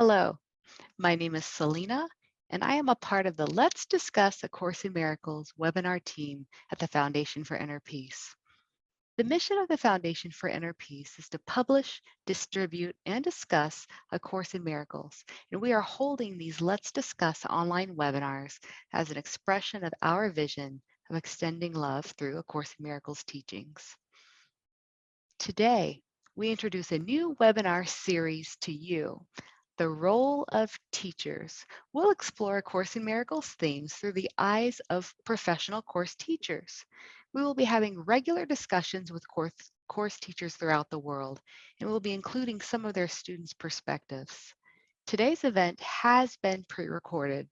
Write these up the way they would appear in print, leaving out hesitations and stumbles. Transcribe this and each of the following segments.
Hello, my name is Selena, and I am a part of the Let's Discuss A Course in Miracles webinar team at the Foundation for Inner Peace. The mission of the Foundation for Inner Peace is to publish, distribute, and discuss A Course in Miracles, and we are holding these Let's Discuss online webinars as an expression of our vision of extending love through A Course in Miracles teachings. Today, we introduce a new webinar series to you, The Role of Teachers. We'll explore A Course in Miracles themes through the eyes of professional course teachers. We will be having regular discussions with course teachers throughout the world, and we'll be including some of their students' perspectives. Today's event has been pre-recorded,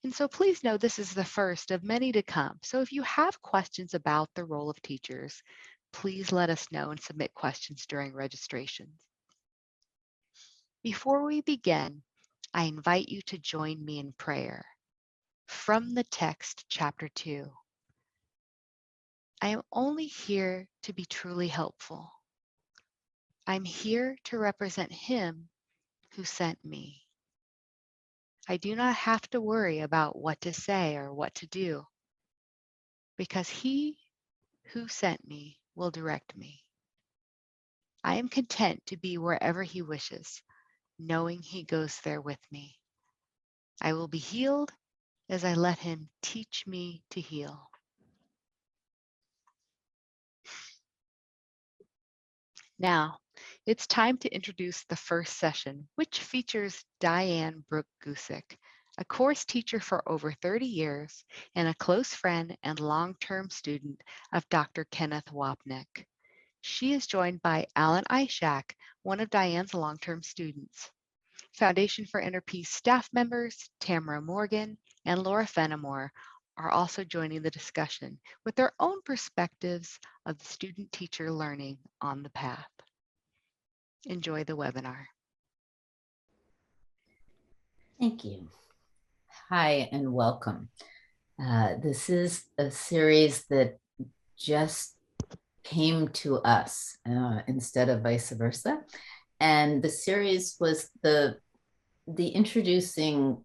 and so please know this is the first of many to come. So if you have questions about the role of teachers, please let us know and submit questions during registration. Before we begin, I invite you to join me in prayer. From the text, chapter 2. I am only here to be truly helpful. I'm here to represent Him who sent me. I do not have to worry about what to say or what to do, because He who sent me will direct me. I am content to be wherever He wishes, knowing He goes there with me. I will be healed as I let Him teach me to heal. Now, it's time to introduce the first session, which features Diane Brook Gusic, a course teacher for over 30 years and a close friend and long-term student of Dr. Kenneth Wapnick. She is joined by Allan Ishac, one of Diane's long-term students. Foundation for Inner Peace staff members, Tamara Morgan and Laura Fenamore, are also joining the discussion with their own perspectives of the student-teacher learning on the path. Enjoy the webinar. Thank you. Hi and welcome. This is a series that just came to us instead of vice versa. And the series was the introducing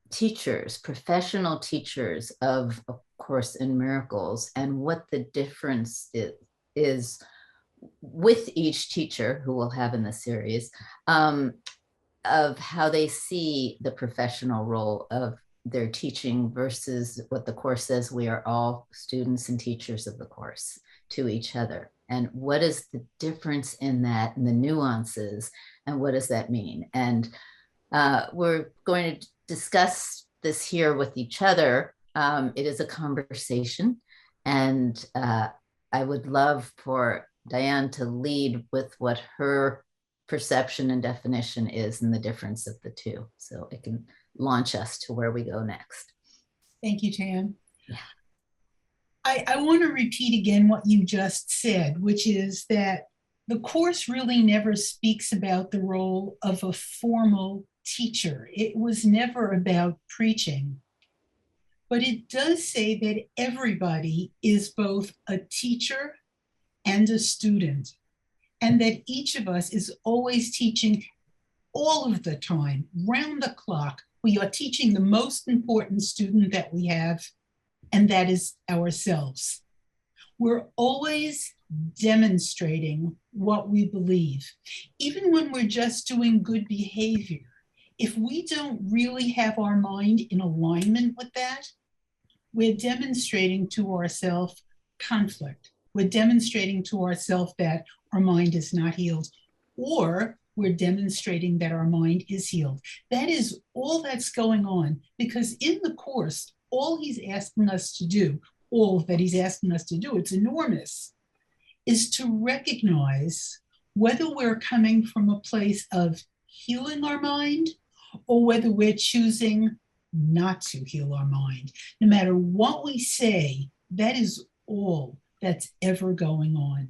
teachers, professional teachers of A Course in Miracles, and what the difference is with each teacher who we'll have in the series, of how they see the professional role of their teaching versus what the Course says we are all students and teachers of the Course to each other. And what is the difference in that and the nuances, and what does that mean? And we're going to discuss this here with each other. It is a conversation, and I would love for Diane to lead with what her perception and definition is and the difference of the two, so it can launch us to where we go next. Thank you, Tam. Yeah. I want to repeat again what you just said, which is that the Course really never speaks about the role of a formal teacher. It was never about preaching. But it does say that everybody is both a teacher and a student, and that each of us is always teaching all of the time, round the clock. We are teaching the most important student that we have, and that is ourselves. We're always demonstrating what we believe. Even when we're just doing good behavior, if we don't really have our mind in alignment with that, we're demonstrating to ourselves conflict. We're demonstrating to ourselves that our mind is not healed, or we're demonstrating that our mind is healed. That is all that's going on, because in the Course, all he's asking us to do, all that he's asking us to do, it's enormous, is to recognize whether we're coming from a place of healing our mind or whether we're choosing not to heal our mind. No matter what we say, that is all that's ever going on.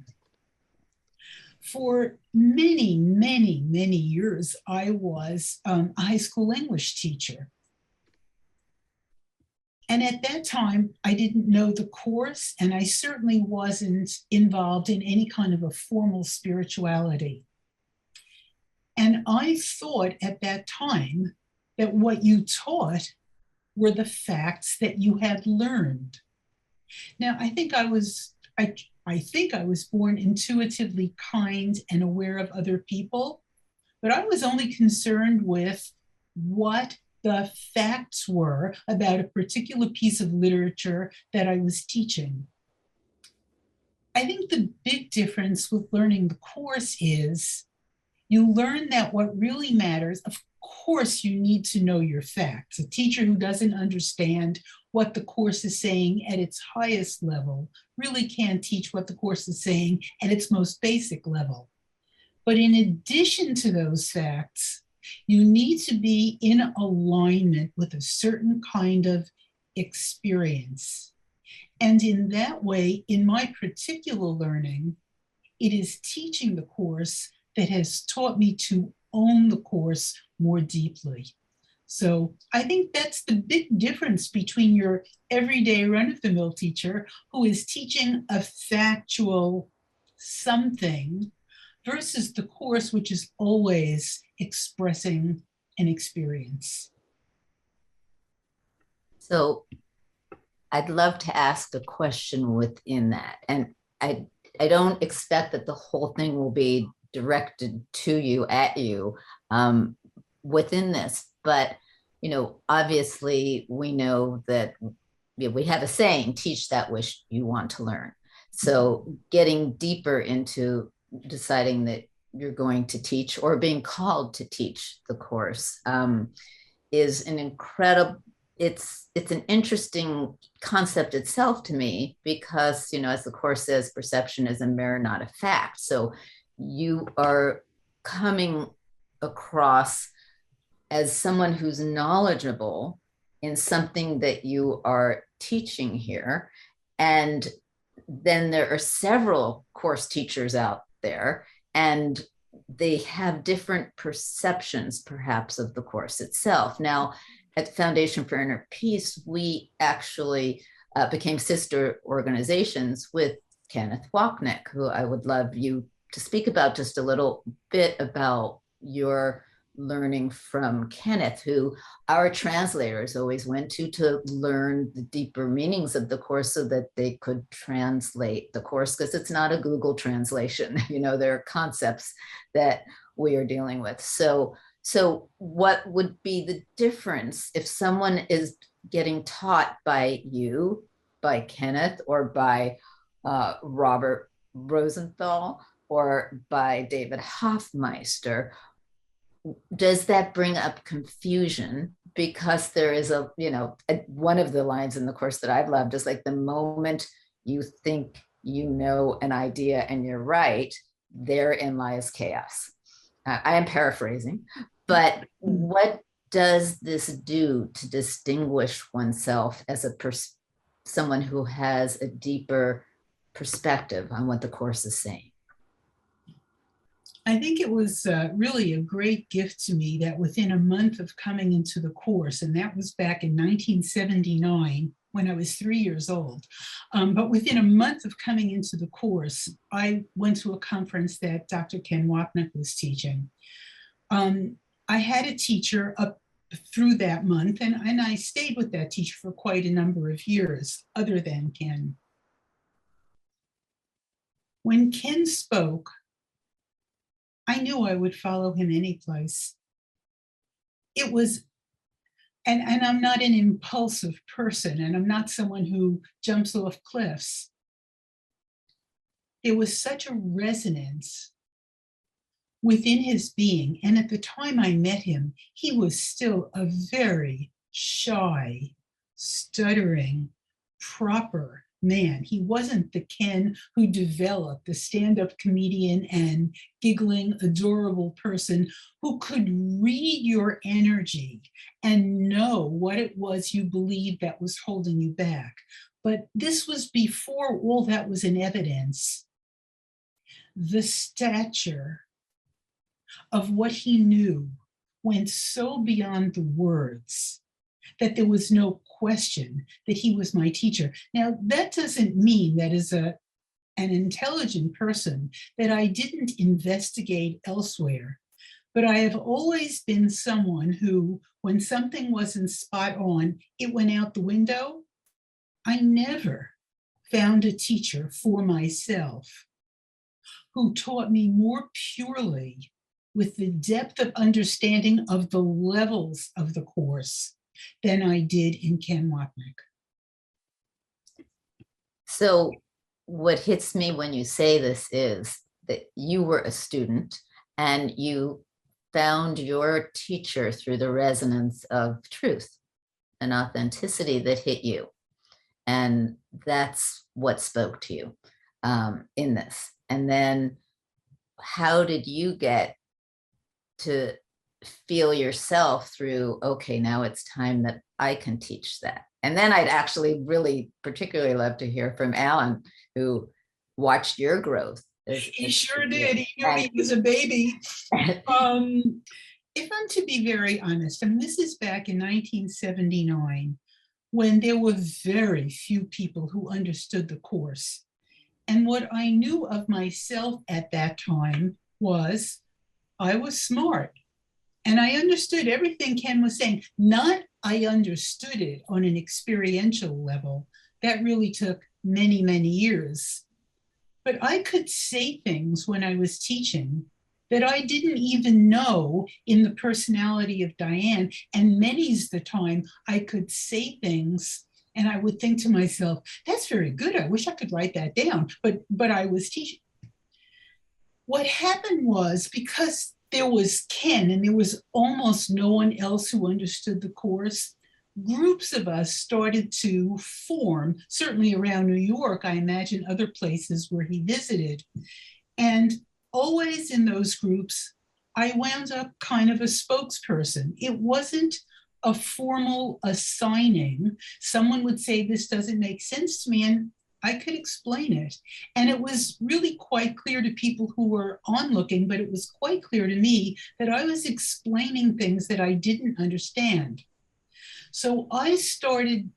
For many, many, many years, I was a high school English teacher. And at that time, I didn't know the Course, and I certainly wasn't involved in any kind of a formal spirituality. And I thought at that time that what you taught were the facts that you had learned. Now, I think I was born intuitively kind and aware of other people, but I was only concerned with what the facts were about a particular piece of literature that I was teaching. I think the big difference with learning the course is you learn that what really matters, of course, you need to know your facts. A teacher who doesn't understand what the course is saying at its highest level really can't teach what the course is saying at its most basic level. But in addition to those facts, you need to be in alignment with a certain kind of experience. And in that way, in my particular learning, it is teaching the course that has taught me to own the course more deeply. So I think that's the big difference between your everyday run-of-the-mill teacher who is teaching a factual something versus the course, which is always expressing an experience. So I'd love to ask a question within that. And I don't expect that the whole thing will be directed to you, at you, within this. But, you know, obviously we know that we have a saying, teach that which you want to learn. So getting deeper into deciding that you're going to teach or being called to teach the course is an incredible, it's an interesting concept itself to me because, you know, as the course says, perception is a mirror, not a fact. So you are coming across as someone who's knowledgeable in something that you are teaching here. And then there are several course teachers out there, and they have different perceptions, perhaps, of the course itself. Now, at Foundation for Inner Peace, we actually became sister organizations with Kenneth Wapnick, who I would love you to speak about just a little bit about your learning from Kenneth, who our translators always went to learn the deeper meanings of the course so that they could translate the course, because it's not a Google translation. You know, there are concepts that we are dealing with. So what would be the difference if someone is getting taught by you, by Kenneth, or by Robert Rosenthal, or by David Hoffmeister? Does that bring up confusion? Because there is one of the lines in the course that I've loved is like, the moment you think you know an idea and you're right, therein lies chaos. I am paraphrasing, but what does this do to distinguish oneself as someone who has a deeper perspective on what the course is saying? I think it was really a great gift to me that within a month of coming into the course, and that was back in 1979 when I was 3 years old, but within a month of coming into the course, I went to a conference that Dr. Ken Wapnick was teaching. I had a teacher up through that month, and I stayed with that teacher for quite a number of years, other than Ken. When Ken spoke, I knew I would follow him any place. It was, and I'm not an impulsive person, and I'm not someone who jumps off cliffs. There was such a resonance within his being. And at the time I met him, he was still a very shy, stuttering, proper man. He wasn't the Ken who developed, the stand-up comedian and giggling, adorable person who could read your energy and know what it was you believed that was holding you back. But this was before all that was in evidence. The stature of what he knew went so beyond the words that there was no question that he was my teacher. Now, that doesn't mean that as an intelligent person that I didn't investigate elsewhere. But I have always been someone who, when something wasn't spot on, it went out the window. I never found a teacher for myself who taught me more purely with the depth of understanding of the levels of the course than I did in Ken Wapnick. So what hits me when you say this is that you were a student and you found your teacher through the resonance of truth and authenticity that hit you. And that's what spoke to you in this. And then how did you get to feel yourself through, okay, now it's time that I can teach that? And then I'd actually really particularly love to hear from Allan, who watched your growth. He sure did. He knew he was a baby. If I'm to be very honest, and this is back in 1979, when there were very few people who understood the course. And what I knew of myself at that time was I was smart. And I understood everything Ken was saying. Not I understood it on an experiential level. That really took many, many years. But I could say things when I was teaching that I didn't even know in the personality of Diane. And many's the time I could say things and I would think to myself, that's very good. I wish I could write that down. But I was teaching. What happened was, because there was Ken and there was almost no one else who understood the course, groups of us started to form, certainly around New York, I imagine other places where he visited. And always in those groups, I wound up kind of a spokesperson. It wasn't a formal assigning. Someone would say, this doesn't make sense to me, and I could explain it. And it was really quite clear to people who were onlooking, but it was quite clear to me that I was explaining things that I didn't understand. So I started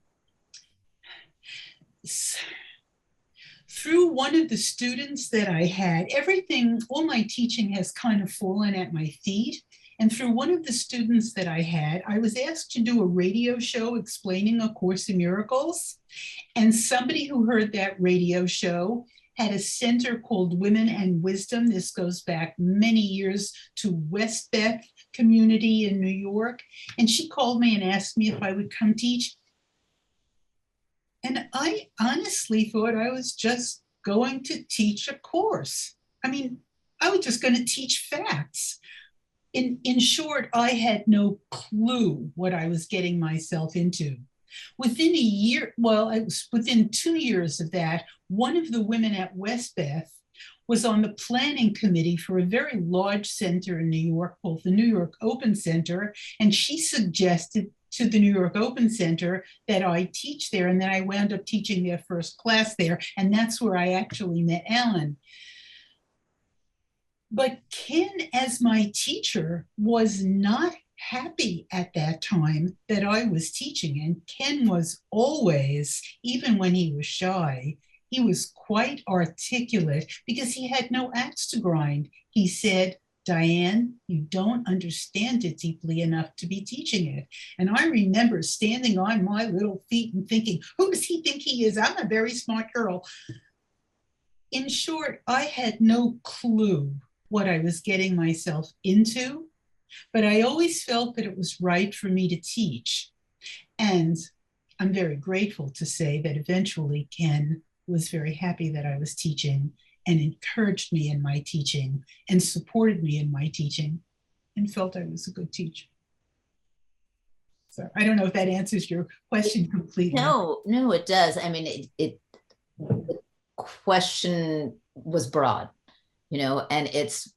through one of the students that I had. Everything, all my teaching has kind of fallen at my feet. And through one of the students that I had, I was asked to do a radio show explaining A Course in Miracles. And somebody who heard that radio show had a center called Women and Wisdom. This goes back many years to West Beth community in New York. And she called me and asked me if I would come teach. And I honestly thought I was just going to teach a course. I mean, I was just going to teach facts. In short, I had no clue what I was getting myself into. Within a year, well, it was within 2 years of that, one of the women at West Beth was on the planning committee for a very large center in New York called the New York Open Center. And she suggested to the New York Open Center that I teach there. And then I wound up teaching their first class there. And that's where I actually met Allan. But Ken, as my teacher, was not happy at that time that I was teaching. And Ken was always, even when he was shy, he was quite articulate because he had no axe to grind. He said, Diane, you don't understand it deeply enough to be teaching it. And I remember standing on my little feet and thinking, who does he think he is? I'm a very smart girl. In short, I had no clue what I was getting myself into, but I always felt that it was right for me to teach. And I'm very grateful to say that eventually Ken was very happy that I was teaching and encouraged me in my teaching and supported me in my teaching and felt I was a good teacher. So I don't know if that answers your question completely. No, it does. I mean, the question was broad, and it's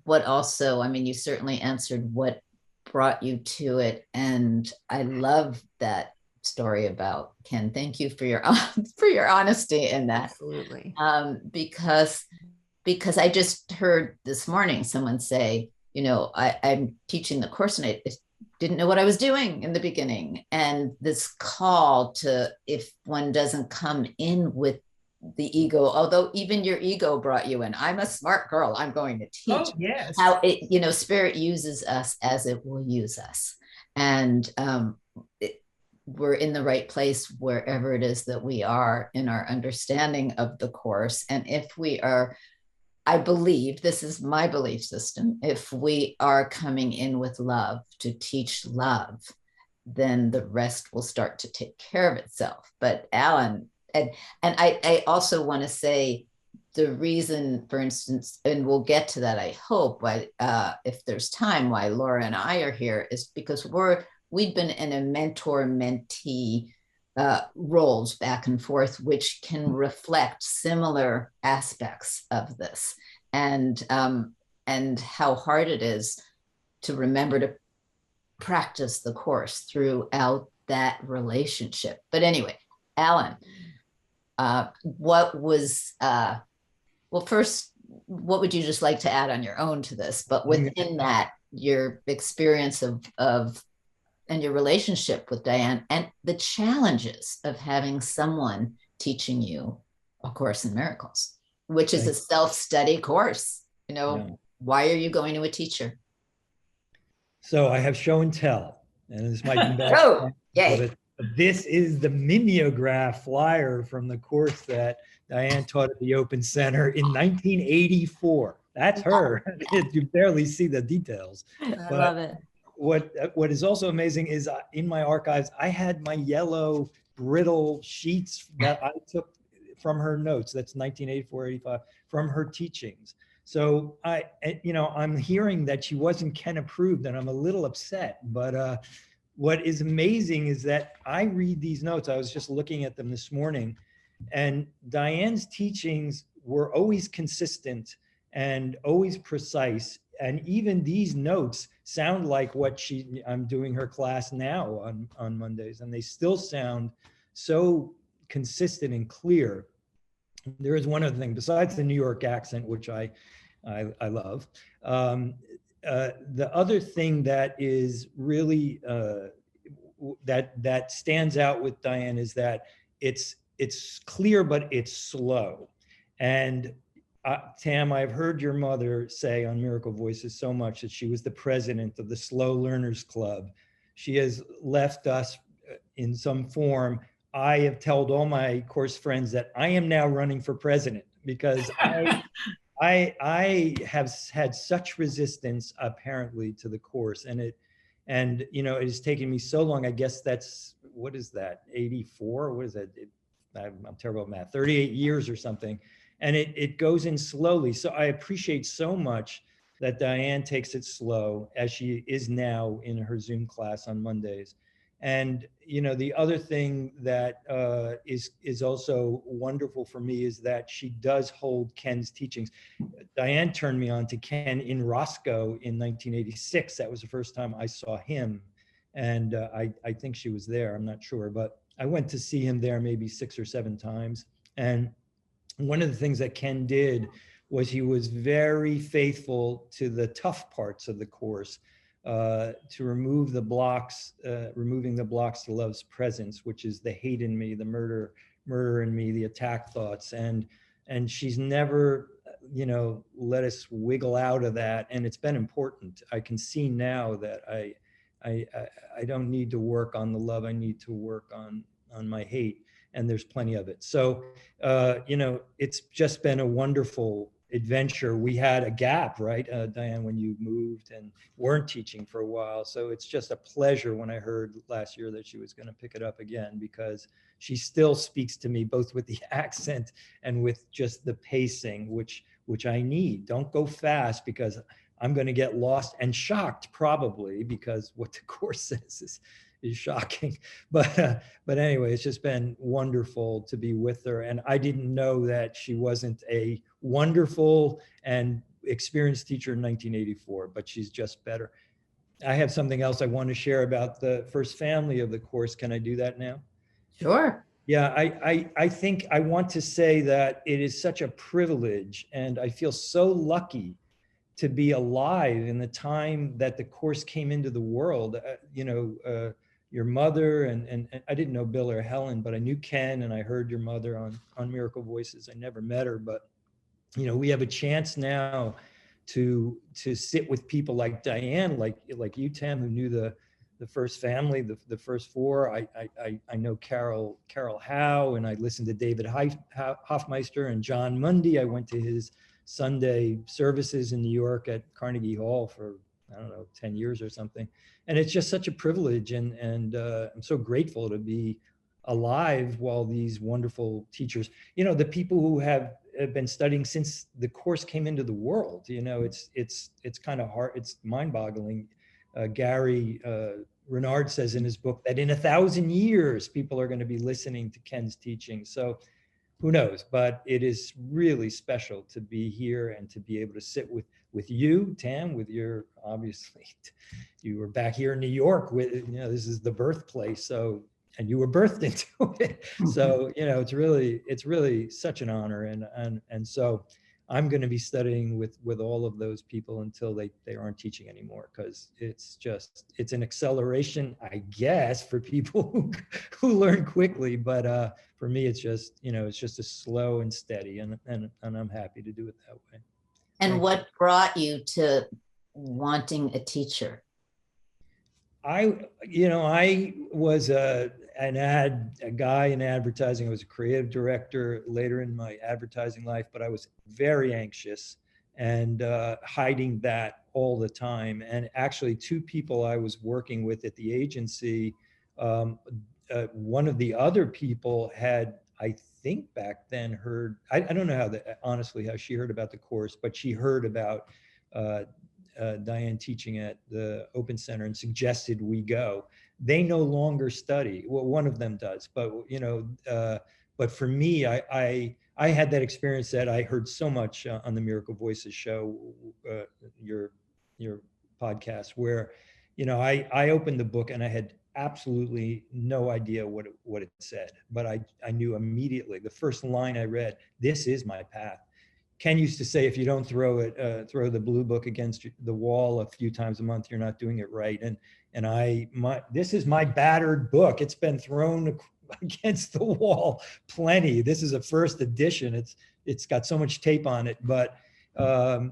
what also, I mean, you certainly answered what brought you to it. And I love that story about Ken. Thank you for your honesty in that. Absolutely. Because I just heard this morning someone say, I'm teaching the course and I didn't know what I was doing in the beginning. And this call to, if one doesn't come in with the ego, although even your ego brought you in. I'm a smart girl, I'm going to teach. Oh, yes. How it, you know, spirit uses us as it will use us. And we're in the right place wherever it is that we are in our understanding of the course. And if we are, I believe, this is my belief system, if we are coming in with love to teach love, then the rest will start to take care of itself. But Allan, and I also want to say the reason, for instance, and we'll get to that, I hope, why, if there's time, why Laura and I are here is because we've been in a mentor-mentee roles back and forth, which can reflect similar aspects of this, and how hard it is to remember to practice the course throughout that relationship. But anyway, Allan, what was, well, first, what would you just like to add on your own to this? But within that, your experience of and your relationship with Diane and the challenges of having someone teaching you A Course in Miracles, which is a self-study course. You know, why are you going to a teacher? So I have show and tell, and this might be oh, yay. This is the mimeograph flyer from the course that Diane taught at the Open Center in 1984. That's her. You barely see the details. I love it. What is also amazing is in my archives, I had my yellow brittle sheets that I took from her notes. That's 1984, 85, from her teachings. So I'm hearing that she wasn't Ken approved, and I'm a little upset. But what is amazing is that I read these notes. I was just looking at them this morning, and Diane's teachings were always consistent and always precise. And even these notes sound like what I'm doing her class now on Mondays, and they still sound so consistent and clear. There is one other thing besides the New York accent, which I love. The other thing that is really that stands out with Diane is that it's clear, but it's slow. And Tam, I've heard your mother say on Miracle Voices so much that she was the president of the Slow Learners Club. She has left us in some form. I have told all my course friends that I am now running for president because I have had such resistance apparently to the course, and it has taken me so long. I guess that's, what is that, 84? What is that? I'm terrible at math, 38 years or something. And it goes in slowly. So I appreciate so much that Diane takes it slow, as she is now in her Zoom class on Mondays. And the other thing that is also wonderful for me is that she does hold Ken's teachings. Diane turned me on to Ken in Roscoe in 1986. That was the first time I saw him. And I think she was there, I'm not sure, but I went to see him there maybe 6 or 7 times. And one of the things that Ken did was he was very faithful to the tough parts of the course, to remove the blocks, removing the blocks to love's presence, which is the hate in me, the murder in me, the attack thoughts. And she's never, let us wiggle out of that. And it's been important. I can see now that I don't need to work on the love. I need to work on my hate. And there's plenty of it. So, it's just been a wonderful adventure. We had a gap, right, Diane, when you moved and weren't teaching for a while. So it's just a pleasure when I heard last year that she was going to pick it up again, because she still speaks to me both with the accent and with just the pacing, which I need. Don't go fast, because I'm going to get lost and shocked, probably, because what the course says is shocking. But anyway, it's just been wonderful to be with her. And I didn't know that she wasn't a wonderful and experienced teacher in 1984, but she's just better. I have something else I want to share about the first family of the course. Can I do that now? Sure. Yeah, I think I want to say that it is such a privilege, and I feel so lucky to be alive in the time that the course came into the world. your mother, and I didn't know Bill or Helen, but I knew Ken, and I heard your mother on Miracle Voices. I never met her, but we have a chance now to sit with people like Diane, like you, Tam, who knew the first family, the first four. I know Carol Howe, and I listened to David Hoffmeister and John Mundy. I went to his Sunday services in New York at Carnegie Hall for, I don't know, 10 years or something. And it's just such a privilege. And I'm so grateful to be alive while these wonderful teachers, the people who have been studying since the course came into the world, it's kind of hard. It's mind boggling. Gary Renard says in his book that in 1,000 years, people are going to be listening to Ken's teaching. So who knows, but it is really special to be here and to be able to sit with you, Tam, with your, obviously, you were back here in New York with, this is the birthplace. So, and you were birthed into it. So, it's really such an honor. And so I'm going to be studying with all of those people until they aren't teaching anymore, because it's an acceleration, I guess, for people who learn quickly. But for me, it's just a slow and steady, and I'm happy to do it that way. And what brought you to wanting a teacher? I was a guy in advertising. I was a creative director later in my advertising life, but I was very anxious and hiding that all the time. And actually, two people I was working with at the agency, one of the other people had, I think back then, heard, I don't know honestly how she heard about the course, but she heard about Diane teaching at the Open Center and suggested we go. They no longer study. Well, one of them does, but but for me, I had that experience that I heard so much on the Miracle Voices show, your podcast, where I opened the book and I had absolutely no idea what it said, but I knew immediately the first line I read, this is my path. Ken used to say, if you don't throw the blue book against the wall a few times a month, you're not doing it right. And this is my battered book. It's been thrown against the wall plenty. This is a first edition. It's got so much tape on it, but I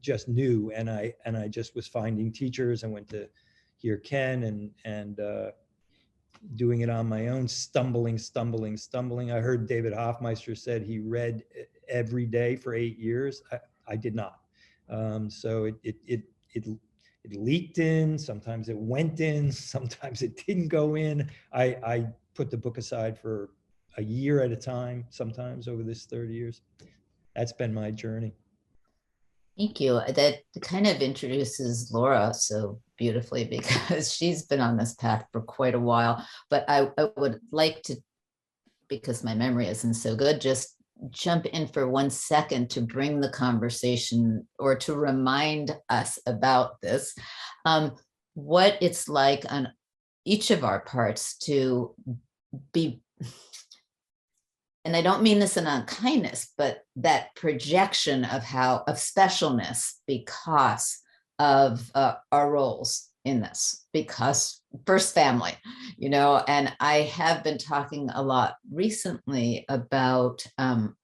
just knew, and I just was finding teachers. I went to hear Ken and doing it on my own, stumbling. I heard David Hoffmeister said he read every day for 8 years. I did not. So it leaked in. Sometimes it went in. Sometimes it didn't go in. I put the book aside for a year at a time, sometimes over this 30 years. That's been my journey. Thank you. That kind of introduces Laura so beautifully, because she's been on this path for quite a while. But I would like to, because my memory isn't so good, just jump in for 1 second to bring the conversation, or to remind us about this, what it's like on each of our parts to be, and I don't mean this in unkindness, but that projection of specialness because of our roles in this, because first family, and I have been talking a lot recently about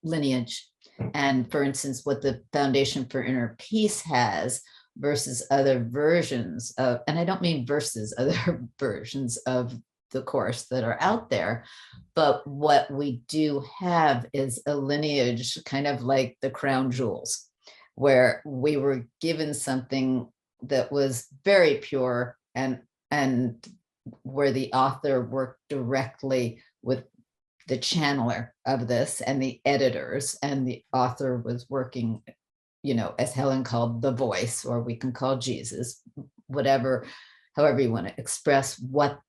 lineage, and for instance, what the Foundation for Inner Peace has versus other versions of, and I don't mean versus other versions of the course that are out there, but what we do have is a lineage, kind of like the crown jewels, where we were given something that was very pure, and where the author worked directly with the channeler of this and the editors, and the author was working, as Helen called, the voice, or we can call Jesus, however you want to express what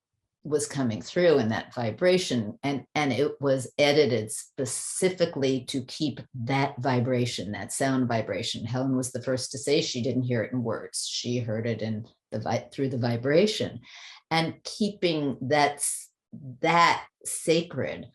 was coming through in that vibration, and it was edited specifically to keep that vibration, that sound vibration. Helen was the first to say she didn't hear it in words. She heard it through the vibration, and keeping that sacred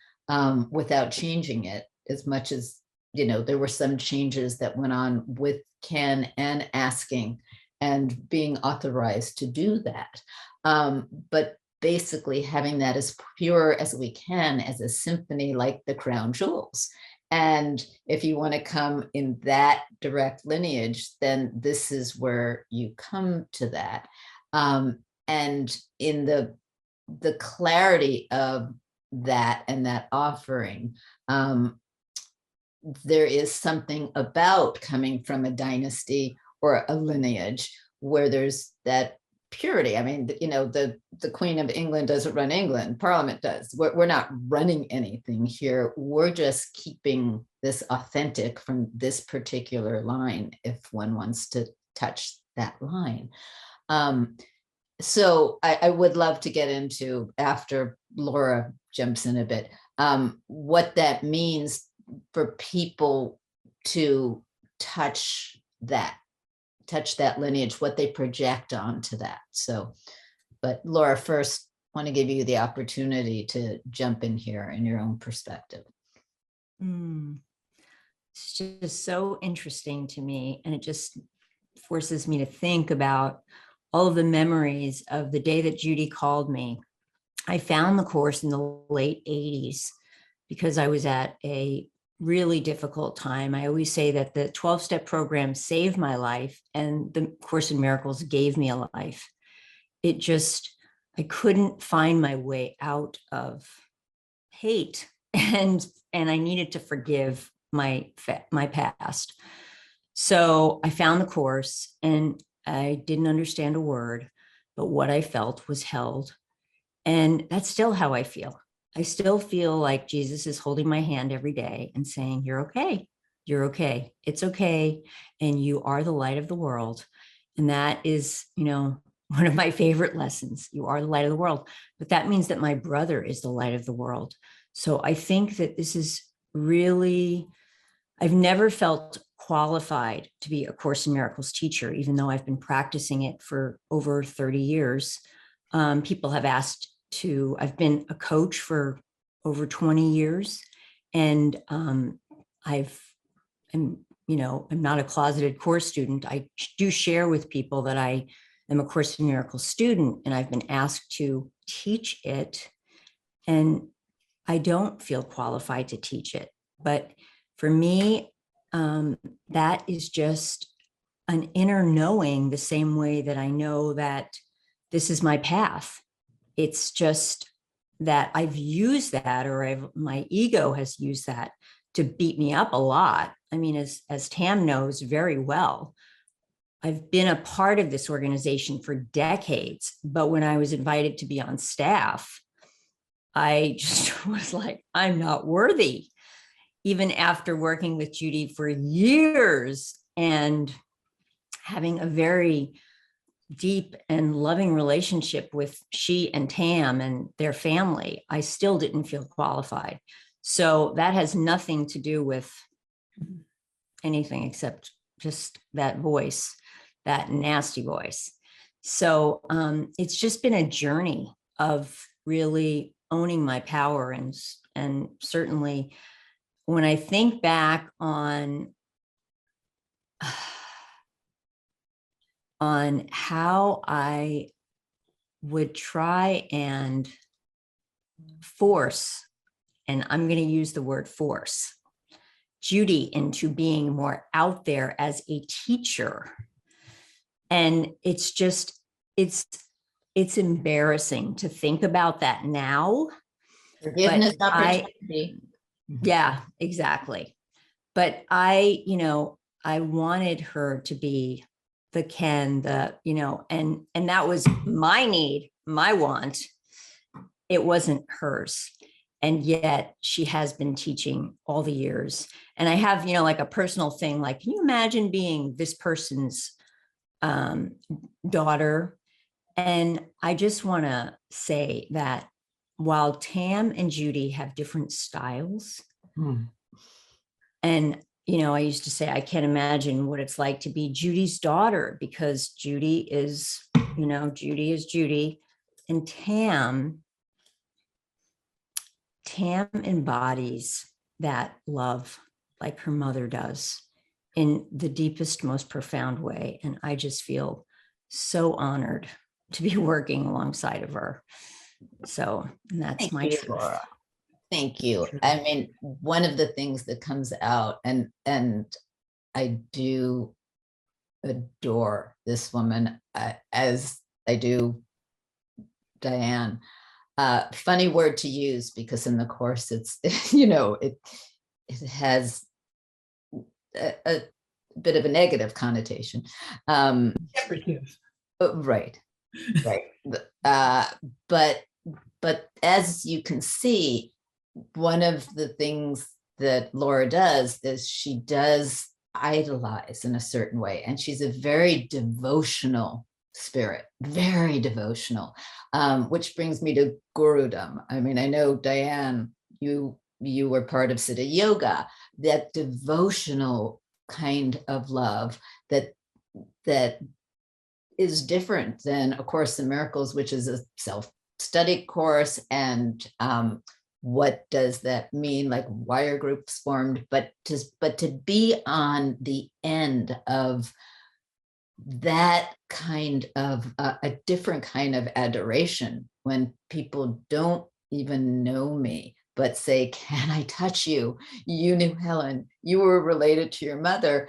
without changing it as much as, there were some changes that went on with Ken and asking and being authorized to do that. But basically having that as pure as we can as a symphony, like the crown jewels. And if you want to come in that direct lineage, then this is where you come to that. And in the clarity of that and that offering, there is something about coming from a dynasty or a lineage where there's that purity. I mean, you know, the Queen of England doesn't run England, Parliament does. We're not running anything here. We're just keeping this authentic from this particular line, if one wants to touch that line. So I would love to get into, after Laura jumps in a bit, what that means for people to touch that lineage, what they project onto that. So, but Laura, first, want to give you the opportunity to jump in here in your own perspective. It's just so interesting to me, and it just forces me to think about all of the memories of the day that Judy called me. I found the course in the late 80s because I was at a really difficult time. I always say that the 12-step program saved my life and the Course in Miracles gave me a life. It just, I couldn't find my way out of hate, and I needed to forgive my past. So I found the course and I didn't understand a word, but what I felt was held. And that's still how I feel. I still feel like Jesus is holding my hand every day and saying, you're okay. You're okay. It's okay. And you are the light of the world. And that is, you know, one of my favorite lessons. You are the light of the world. But that means that my brother is the light of the world. So I think that this is really, I've never felt qualified to be a Course in Miracles teacher, even though I've been practicing it for over 30 years. People have asked to, I've been a coach for over 20 years. And I'm not a closeted course student. I do share with people that I am a Course in Miracles student, and I've been asked to teach it. And I don't feel qualified to teach it. But for me, that is just an inner knowing, the same way that I know that this is my path. It's just that I've used that, or my ego has used that to beat me up a lot. I mean, as Tam knows very well, I've been a part of this organization for decades, but when I was invited to be on staff, I just was like, I'm not worthy. Even after working with Judy for years and having a very deep and loving relationship with she and Tam and their family, I still didn't feel qualified. So that has nothing to do with anything except just that voice, that nasty voice. So it's just been a journey of really owning my power, and certainly when I think back on how I would try and force, and I'm going to use the word force, Judy into being more out there as a teacher. And it's just, it's embarrassing to think about that now. Forgiveness opportunity. Yeah, exactly. But I wanted her to be the Ken, and that was my need, my want. It wasn't hers. And yet she has been teaching all the years. And I have, like a personal thing, like, can you imagine being this person's daughter? And I just want to say that while Tam and Judy have different styles, and I used to say, I can't imagine what it's like to be Judy's daughter, because Judy is Judy, and Tam embodies that love like her mother does in the deepest, most profound way. And I just feel so honored to be working alongside of her. So that's Thank my you, truth. Laura. Thank you. I mean, one of the things that comes out, and I do adore this woman, as I do Diane. Funny word to use, because in the course it's it has a bit of a negative connotation. Decorative. Right. But as you can see, one of the things that Laura does is she does idolize in a certain way, and she's a very devotional spirit, very devotional, which brings me to gurudom. I mean, I know, Diane, you were part of Siddha Yoga, that devotional kind of love that is different than A Course in Miracles, which is a self-study course. And what does that mean? Like, why are groups formed? But to be on the end of that kind of a different kind of adoration, when people don't even know me, but say, can I touch you? You knew Helen, you were related to your mother.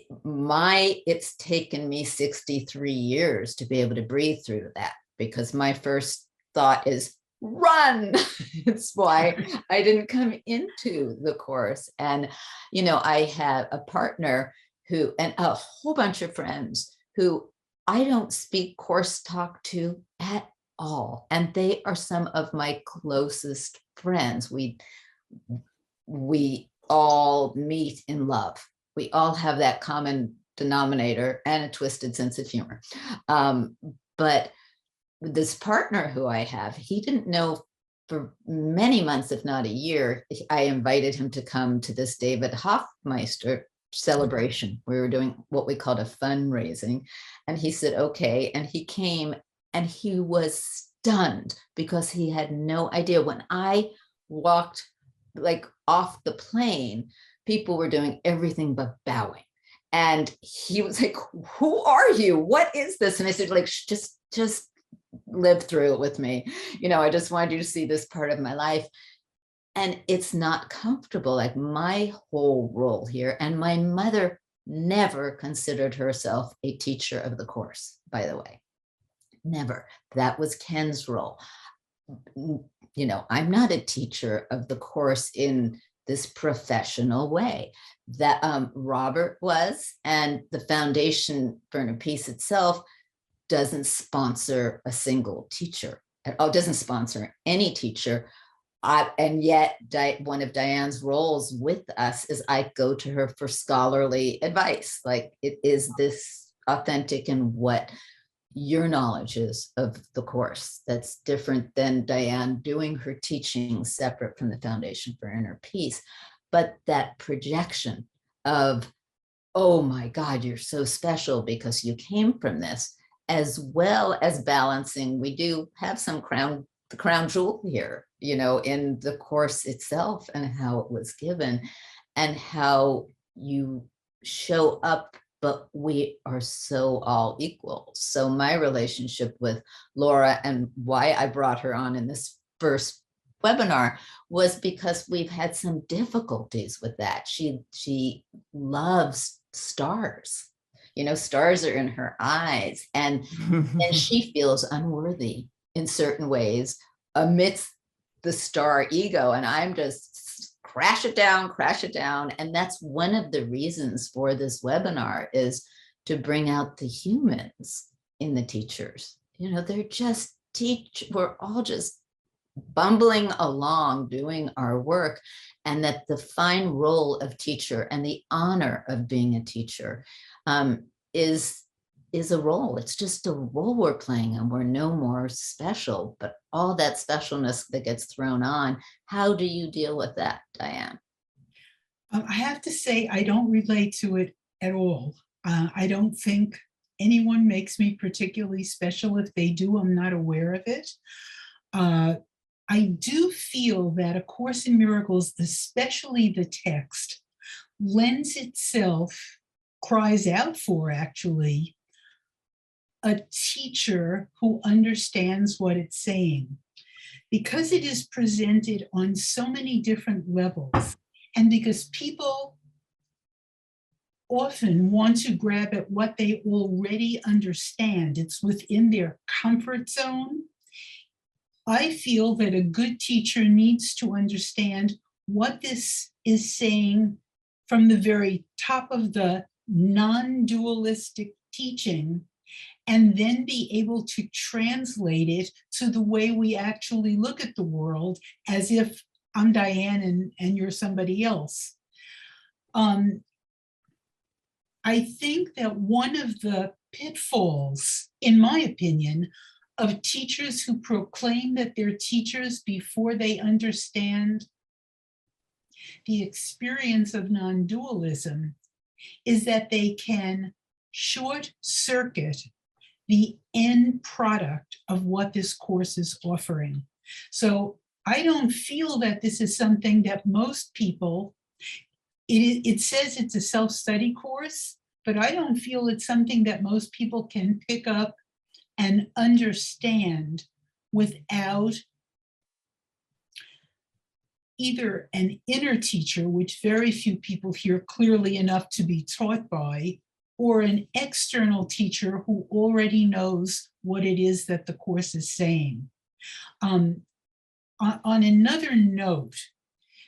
It's taken me 63 years to be able to breathe through that, because my first thought is run. It's why I didn't come into the course. And, I have a partner who, and a whole bunch of friends who I don't speak course talk to at all. And they are some of my closest friends. We all meet in love. We all have that common denominator and a twisted sense of humor. But this partner who I have, he didn't know for many months, if not a year. I invited him to come to this David Hoffmeister celebration. We were doing what we called a fundraising. And he said, okay. And he came, and he was stunned, because he had no idea. When I walked like off the plane, people were doing everything but bowing. And he was like, who are you? What is this? And I said, like, just live through it with me. I just wanted you to see this part of my life. And it's not comfortable. Like, my whole role here, and my mother never considered herself a teacher of the course, by the way. Never. That was Ken's role. I'm not a teacher of the course in this professional way. That Robert was, and the Foundation for Inner Peace itself doesn't sponsor a single teacher. Doesn't sponsor any teacher. And yet one of Diane's roles with us is I go to her for scholarly advice. Like, is this authentic in what your knowledge is of the course? That's different than Diane doing her teaching separate from the Foundation for Inner Peace. But that projection of, oh my God, you're so special because you came from this, as well as balancing, we do have some the crown jewel here, in the course itself, and how it was given, and how you show up, but we are so all equal. So my relationship with Laura, and why I brought her on in this first webinar, was because we've had some difficulties with that. She loves stars. Stars are in her eyes, and she feels unworthy in certain ways amidst the star ego. And I'm just crash it down. And that's one of the reasons for this webinar, is to bring out the humans in the teachers. They're just we're all just bumbling along doing our work, and that the fine role of teacher and the honor of being a teacher is a role. It's just a role we're playing, and we're no more special, but all that specialness that gets thrown on. How do you deal with that, Diane? I have to say, I don't relate to it at all. I don't think anyone makes me particularly special. If they do, I'm not aware of it. I do feel that A Course in Miracles, especially the text, lends itself, cries out for, actually, a teacher who understands what it's saying. Because it is presented on so many different levels, and because people often want to grab at what they already understand, it's within their comfort zone. I feel that a good teacher needs to understand what this is saying from the very top of the non-dualistic teaching, and then be able to translate it to the way we actually look at the world, as if I'm Diane and you're somebody else. I think that one of the pitfalls, in my opinion, of teachers who proclaim that they're teachers before they understand the experience of non-dualism is that they can short circuit the end product of what this course is offering. So I don't feel that this is something that most people, it says it's a self-study course, but I don't feel it's something that most people can pick up and understand without either an inner teacher, which very few people hear clearly enough to be taught by, or an external teacher who already knows what it is that the course is saying. On another note,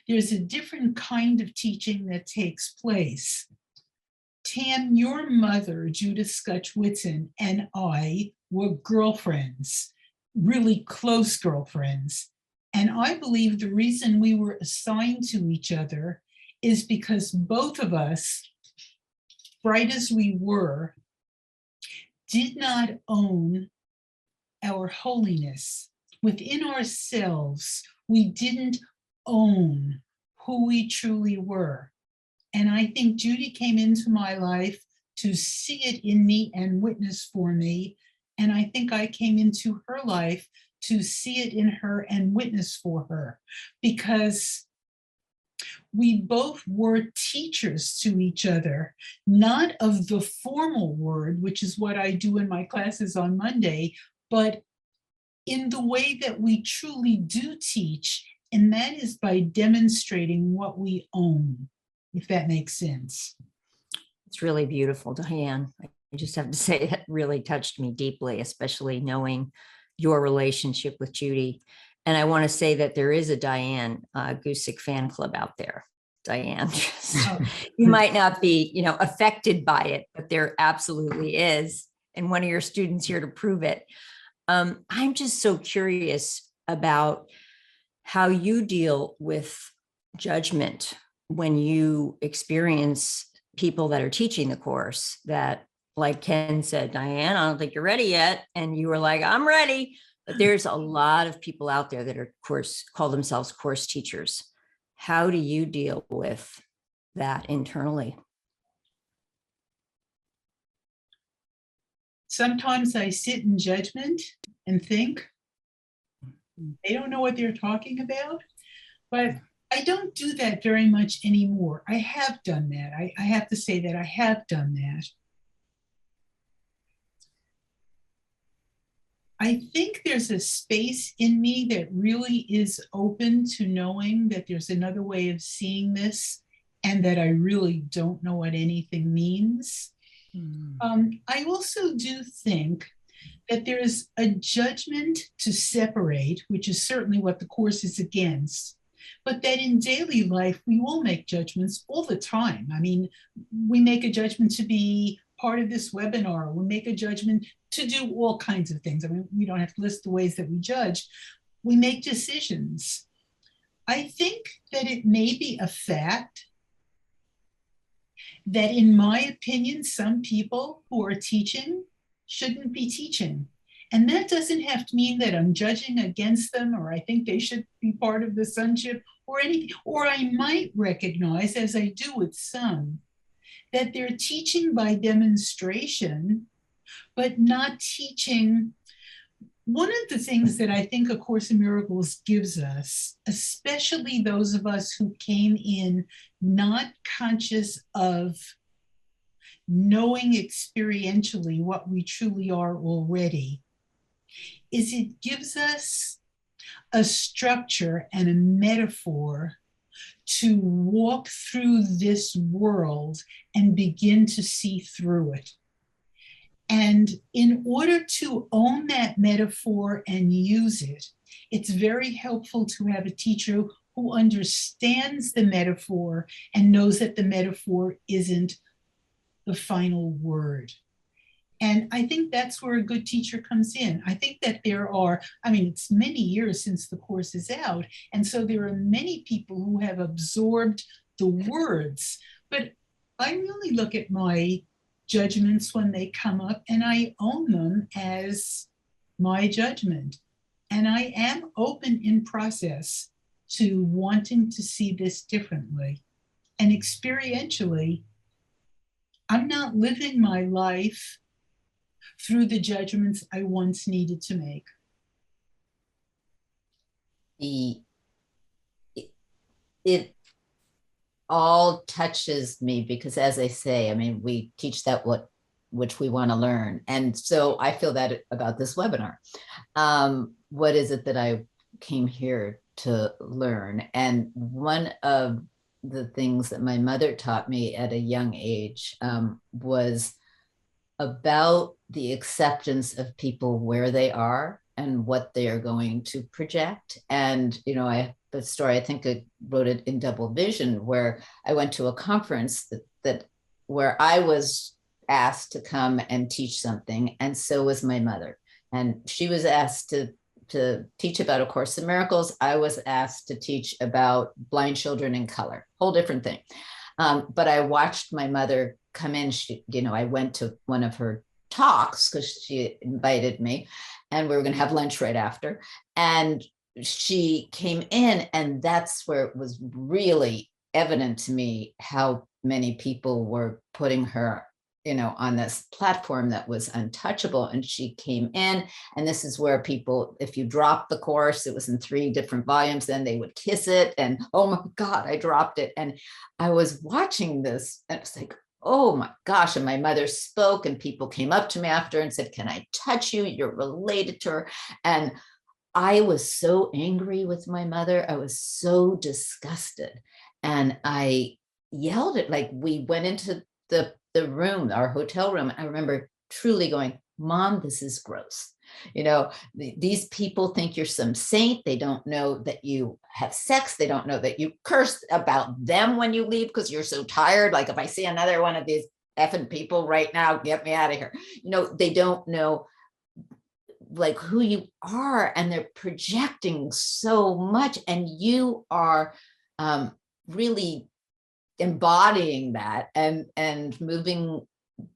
there's a different kind of teaching that takes place. Tam, your mother, Judith Scutch-Whitson, and I were girlfriends, really close girlfriends. And I believe the reason we were assigned to each other is because both of us, bright as we were, did not own our holiness. Within ourselves, we didn't own who we truly were. And I think Judy came into my life to see it in me and witness for me. And I think I came into her life to see it in her and witness for her, because we both were teachers to each other, not of the formal word, which is what I do in my classes on Monday, but in the way that we truly do teach, and that is by demonstrating what we own, if that makes sense. It's really beautiful, Diane. I just have to say that really touched me deeply, especially knowing your relationship with Judy. And I want to say that there is a Diane Gusic fan club out there. Diane, you might not be, affected by it, but there absolutely is. And one of your students here to prove it. I'm just so curious about how you deal with judgment when you experience people that are teaching the course that, like Ken said, Diane, I don't think you're ready yet. And you were like, I'm ready. But there's a lot of people out there that are call themselves course teachers. How do you deal with that internally? Sometimes I sit in judgment and think, they don't know what they're talking about. But I don't do that very much anymore. I have done that. I have to say that I have done that. I think there's a space in me that really is open to knowing that there's another way of seeing this and that I really don't know what anything means. I also do think that there's a judgment to separate, which is certainly what the course is against, but that in daily life, we will make judgments all the time. I mean, we make a judgment to be part of this webinar. We make a judgment to do all kinds of things. I mean, we don't have to list the ways that we judge. We make decisions. I think that it may be a fact that, in my opinion, some people who are teaching shouldn't be teaching. And that doesn't have to mean that I'm judging against them or I think they should be part of the sonship or anything. Or I might recognize, as I do with some, that they're teaching by demonstration, but not teaching. One of the things that I think A Course in Miracles gives us, especially those of us who came in not conscious of knowing experientially what we truly are already, is it gives us a structure and a metaphor to walk through this world and begin to see through it. And in order to own that metaphor and use it, it's very helpful to have a teacher who understands the metaphor and knows that the metaphor isn't the final word. And I think that's where a good teacher comes in. I think that there are, I mean, it's many years since the course is out. And so there are many people who have absorbed the words, but I really look at my judgments when they come up and I own them as my judgment. And I am open in process to wanting to see this differently. And experientially, I'm not living my life through the judgments I once needed to make. It all touches me because, as I say, I mean, we teach that which we want to learn. And so I feel that about this webinar. What is it that I came here to learn? And one of the things that my mother taught me at a young age was about the acceptance of people where they are and what they are going to project. And, you know, I have a story, I think I wrote it in Double Vision, where I went to a conference where I was asked to come and teach something. And so was my mother. And she was asked to teach about A Course in Miracles. I was asked to teach about blind children in color, whole different thing. But I watched my mother come in. She, you know, I went to one of her talks because she invited me and we were going to have lunch right after. And she came in, and that's where it was really evident to me how many people were putting her, you know, on this platform that was untouchable. And she came in, and this is where people, if you drop the course, it was in 3 different volumes, then they would kiss it. And oh my God, I dropped it. And I was watching this and it's like, oh my gosh. And my mother spoke, and people came up to me after and said, can I touch you? You're related to her. And I was so angry with my mother. I was so disgusted. And I yelled at, like, we went into the room, our hotel room. I remember truly going, Mom, this is gross. You know, these people think you're some saint. They don't know that you have sex. They don't know that you curse about them when you leave because you're so tired. Like, if I see another one of these effing people right now, get me out of here. You know, they don't know like who you are, and they're projecting so much, and you are really embodying that and moving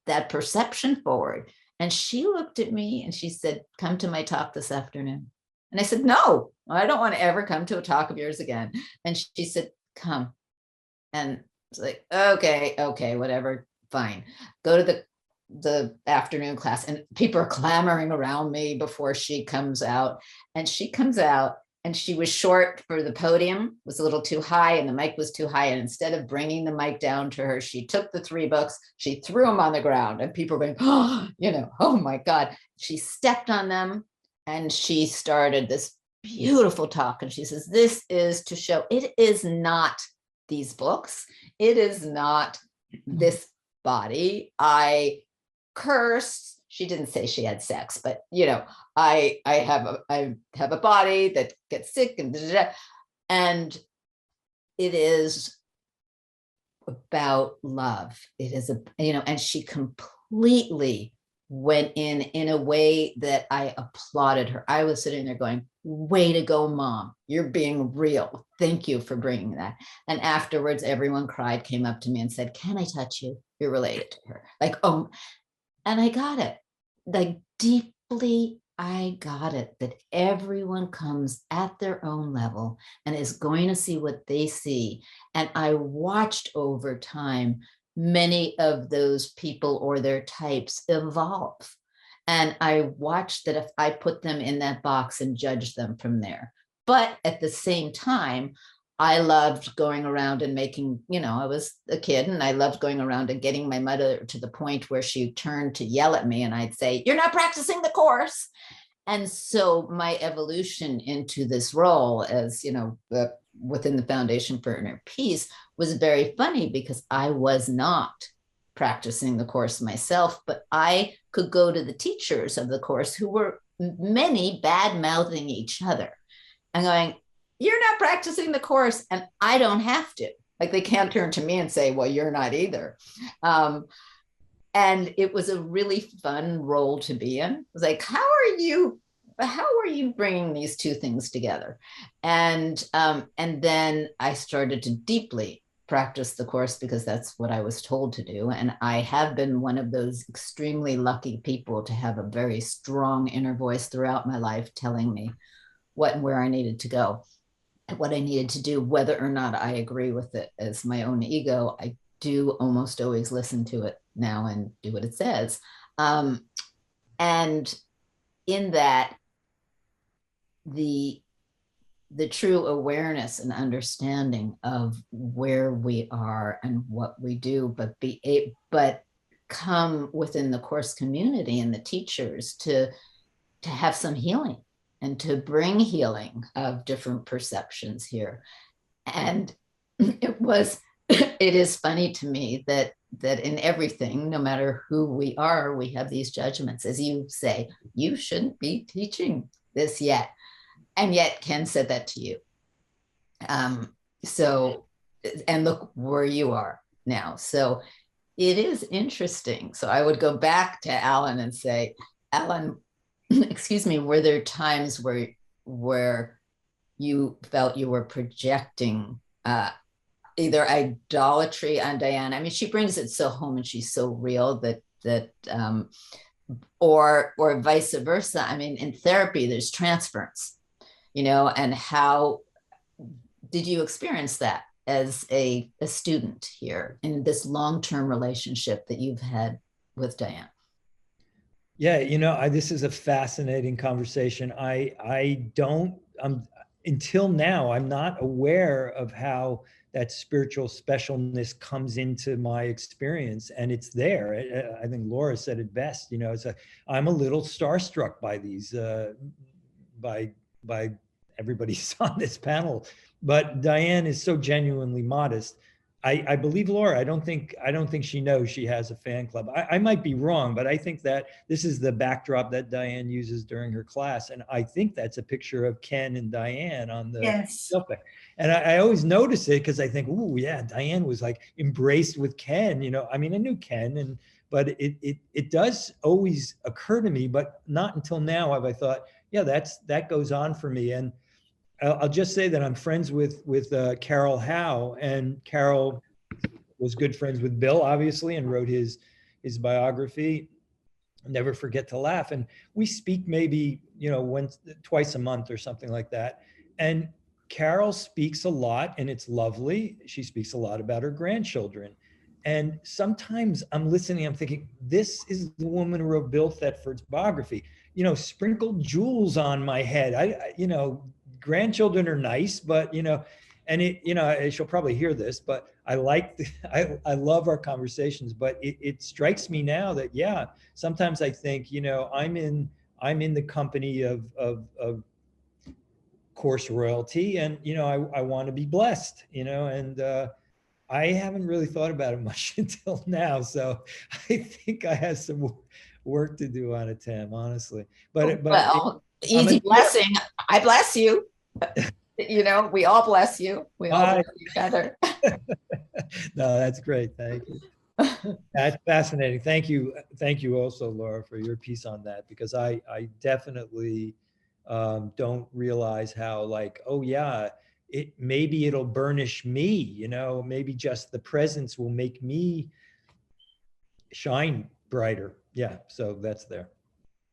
that perception forward. And she looked at me and she said, come to my talk this afternoon. And I said, no, I don't want to ever come to a talk of yours again. And she said, come. And it's like, okay, whatever, fine. Go to the afternoon class, and people are clamoring around me before she comes out. And she comes out, and she was short for the podium, was a little too high, and the mic was too high. And instead of bringing the mic down to her, she took the 3 books, she threw them on the ground, and people were going, oh, you know, oh my God. She stepped on them, and she started this beautiful talk. And she says, this is to show it is not these books. It is not this body. I cursed. She didn't say she had sex, but you know, I have a body that gets sick and and it is about love. It is you know, and she completely went in a way that I applauded her. I was sitting there going, way to go, Mom. You're being real. Thank you for bringing that. And afterwards, everyone cried, came up to me and said, can I touch you? You're related to her. Like, oh, and I got it. Like, deeply, I got it, that everyone comes at their own level and is going to see what they see. And I watched over time many of those people or their types evolve. And I watched that if I put them in that box and judged them from there. But at the same time, I loved going around and making, I was a kid and I loved going around and getting my mother to the point where she turned to yell at me and I'd say, "You're not practicing the course." And so my evolution into this role as, within the Foundation for Inner Peace was very funny because I was not practicing the course myself, but I could go to the teachers of the course who were many bad-mouthing each other and going, "You're not practicing the course," and I don't have to. Like, they can't turn to me and say, "Well, you're not either." And it was a really fun role to be in. It was like, how are you bringing these two things together? And then I started to deeply practice the course because that's what I was told to do. And I have been one of those extremely lucky people to have a very strong inner voice throughout my life telling me what and where I needed to go, what I needed to do, whether or not I agree with it as my own ego. I do almost always listen to it now and do what it says. And in that, the true awareness and understanding of where we are and what we do, but come within the course community and the teachers to have some healing and to bring healing of different perceptions here. And it is funny to me that in everything, no matter who we are, we have these judgments. As you say, you shouldn't be teaching this yet. And yet Ken said that to you. So, and look where you are now. So it is interesting. So I would go back to Allan and say, Allan, excuse me, were there times where you felt you were projecting either idolatry on Diane? I mean, she brings it so home and she's so real that or vice versa. I mean, in therapy, there's transference, and how did you experience that as a student here in this long-term relationship that you've had with Diane? Yeah, this is a fascinating conversation. Until now, I'm not aware of how that spiritual specialness comes into my experience, and it's there. I think Laura said it best. I'm a little starstruck by these, by everybody on this panel, but Diane is so genuinely modest. I believe Laura. I don't think she knows she has a fan club. I might be wrong, but I think that this is the backdrop that Diane uses during her class, and I think that's a picture of Ken and Diane on the selfie. And I always notice it because I think, oh yeah, Diane was like embraced with Ken. I mean, I knew Ken, but it does always occur to me, but not until now have I thought, yeah, that goes on for me. And I'll just say that I'm friends with Carol Howe, and Carol was good friends with Bill, obviously, and wrote his biography, Never Forget to Laugh. And we speak maybe, twice a month or something like that. And Carol speaks a lot, and it's lovely. She speaks a lot about her grandchildren. And sometimes I'm listening, I'm thinking, this is the woman who wrote Bill Thetford's biography. Sprinkled jewels on my head. Grandchildren are nice, but and she'll probably hear this, but I I love our conversations, but it strikes me now that, yeah, sometimes I think, I'm in the company of course royalty, and I want to be blessed, and I haven't really thought about it much until now, so I think I have some work to do on it, Tam, honestly. But easy blessing. I bless you. We all bless you. We all bless each other. No, that's great. Thank you. That's fascinating. Thank you. Thank you also, Laura, for your piece on that, because I definitely don't realize how, like, oh yeah, maybe it'll burnish me, maybe just the presence will make me shine brighter. Yeah, so that's there.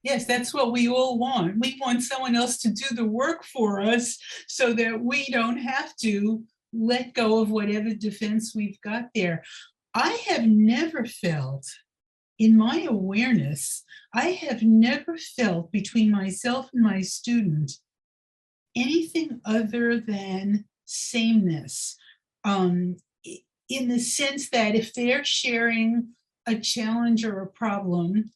Yes, that's what we all want. We want someone else to do the work for us so that we don't have to let go of whatever defense we've got there. I have never felt, in my awareness, I have never felt between myself and my student anything other than sameness, in the sense that if they're sharing a challenge or a problem,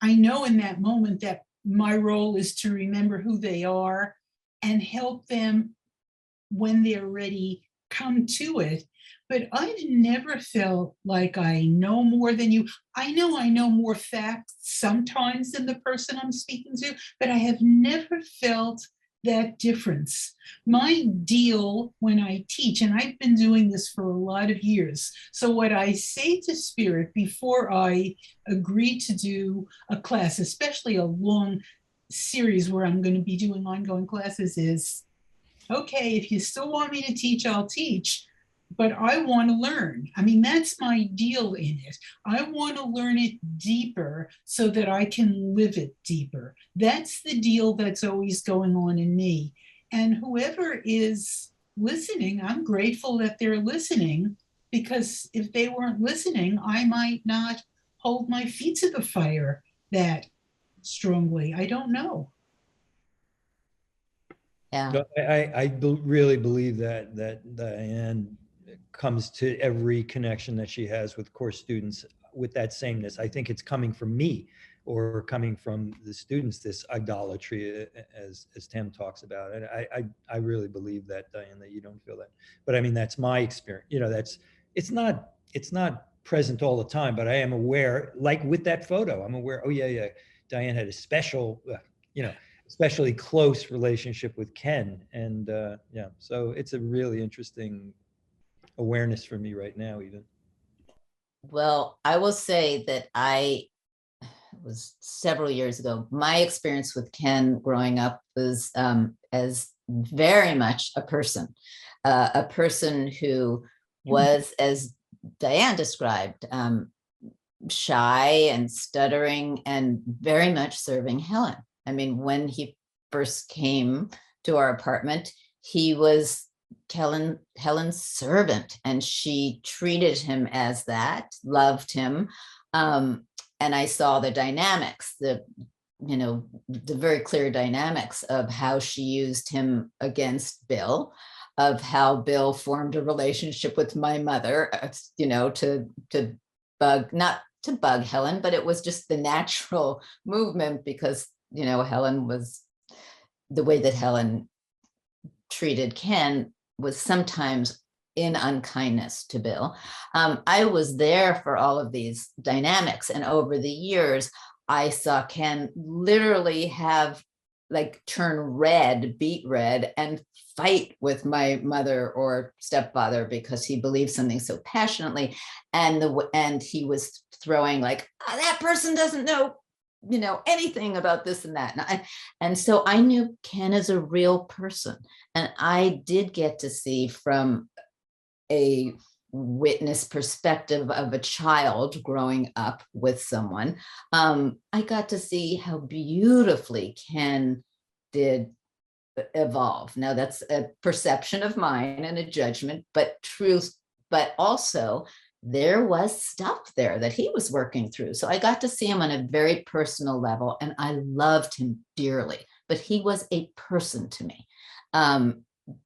I know in that moment that my role is to remember who they are and help them when they're ready come to it. But I've never felt like I know more than you. I know more facts sometimes than the person I'm speaking to, but I have never felt that difference. My deal when I teach, and I've been doing this for a lot of years, so what I say to Spirit before I agree to do a class, especially a long series where I'm going to be doing ongoing classes, is, okay, if you still want me to teach, I'll teach, but I want to learn. I mean, that's my deal in it. I want to learn it deeper so that I can live it deeper. That's the deal that's always going on in me. And whoever is listening, I'm grateful that they're listening, because if they weren't listening, I might not hold my feet to the fire that strongly. I don't know. Yeah. No, really believe that Diane comes to every connection that she has with course students with that sameness. I think it's coming from me or coming from the students, this idolatry, as Tam talks about. And I really believe that, Diane, that you don't feel that. But I mean, that's my experience. You know, it's not present all the time, but I am aware, like with that photo, I'm aware, oh yeah, Diane had a special, especially close relationship with Ken. And yeah, so it's a really interesting awareness for me right now, even. Well, I will say that it was several years ago. My experience with Ken growing up was as very much a person who was, as Diane described, shy and stuttering and very much serving Helen. I mean, when he first came to our apartment, he was Helen's servant, and she treated him as that, loved him. And I saw the dynamics, the very clear dynamics of how she used him against Bill, of how Bill formed a relationship with my mother, to not to bug Helen, but it was just the natural movement, because, Helen was, the way that Helen treated Ken was sometimes in unkindness to Bill. I was there for all of these dynamics. And over the years, I saw Ken literally turn red, beet red, and fight with my mother or stepfather because he believed something so passionately. And he was throwing that person doesn't know anything about this and that. And so I knew Ken as a real person. And I did get to see from a witness perspective of a child growing up with someone. I got to see how beautifully Ken did evolve. Now that's a perception of mine and a judgment, but truth, but also there was stuff there that he was working through. So I got to see him on a very personal level, and I loved him dearly, but he was a person to me,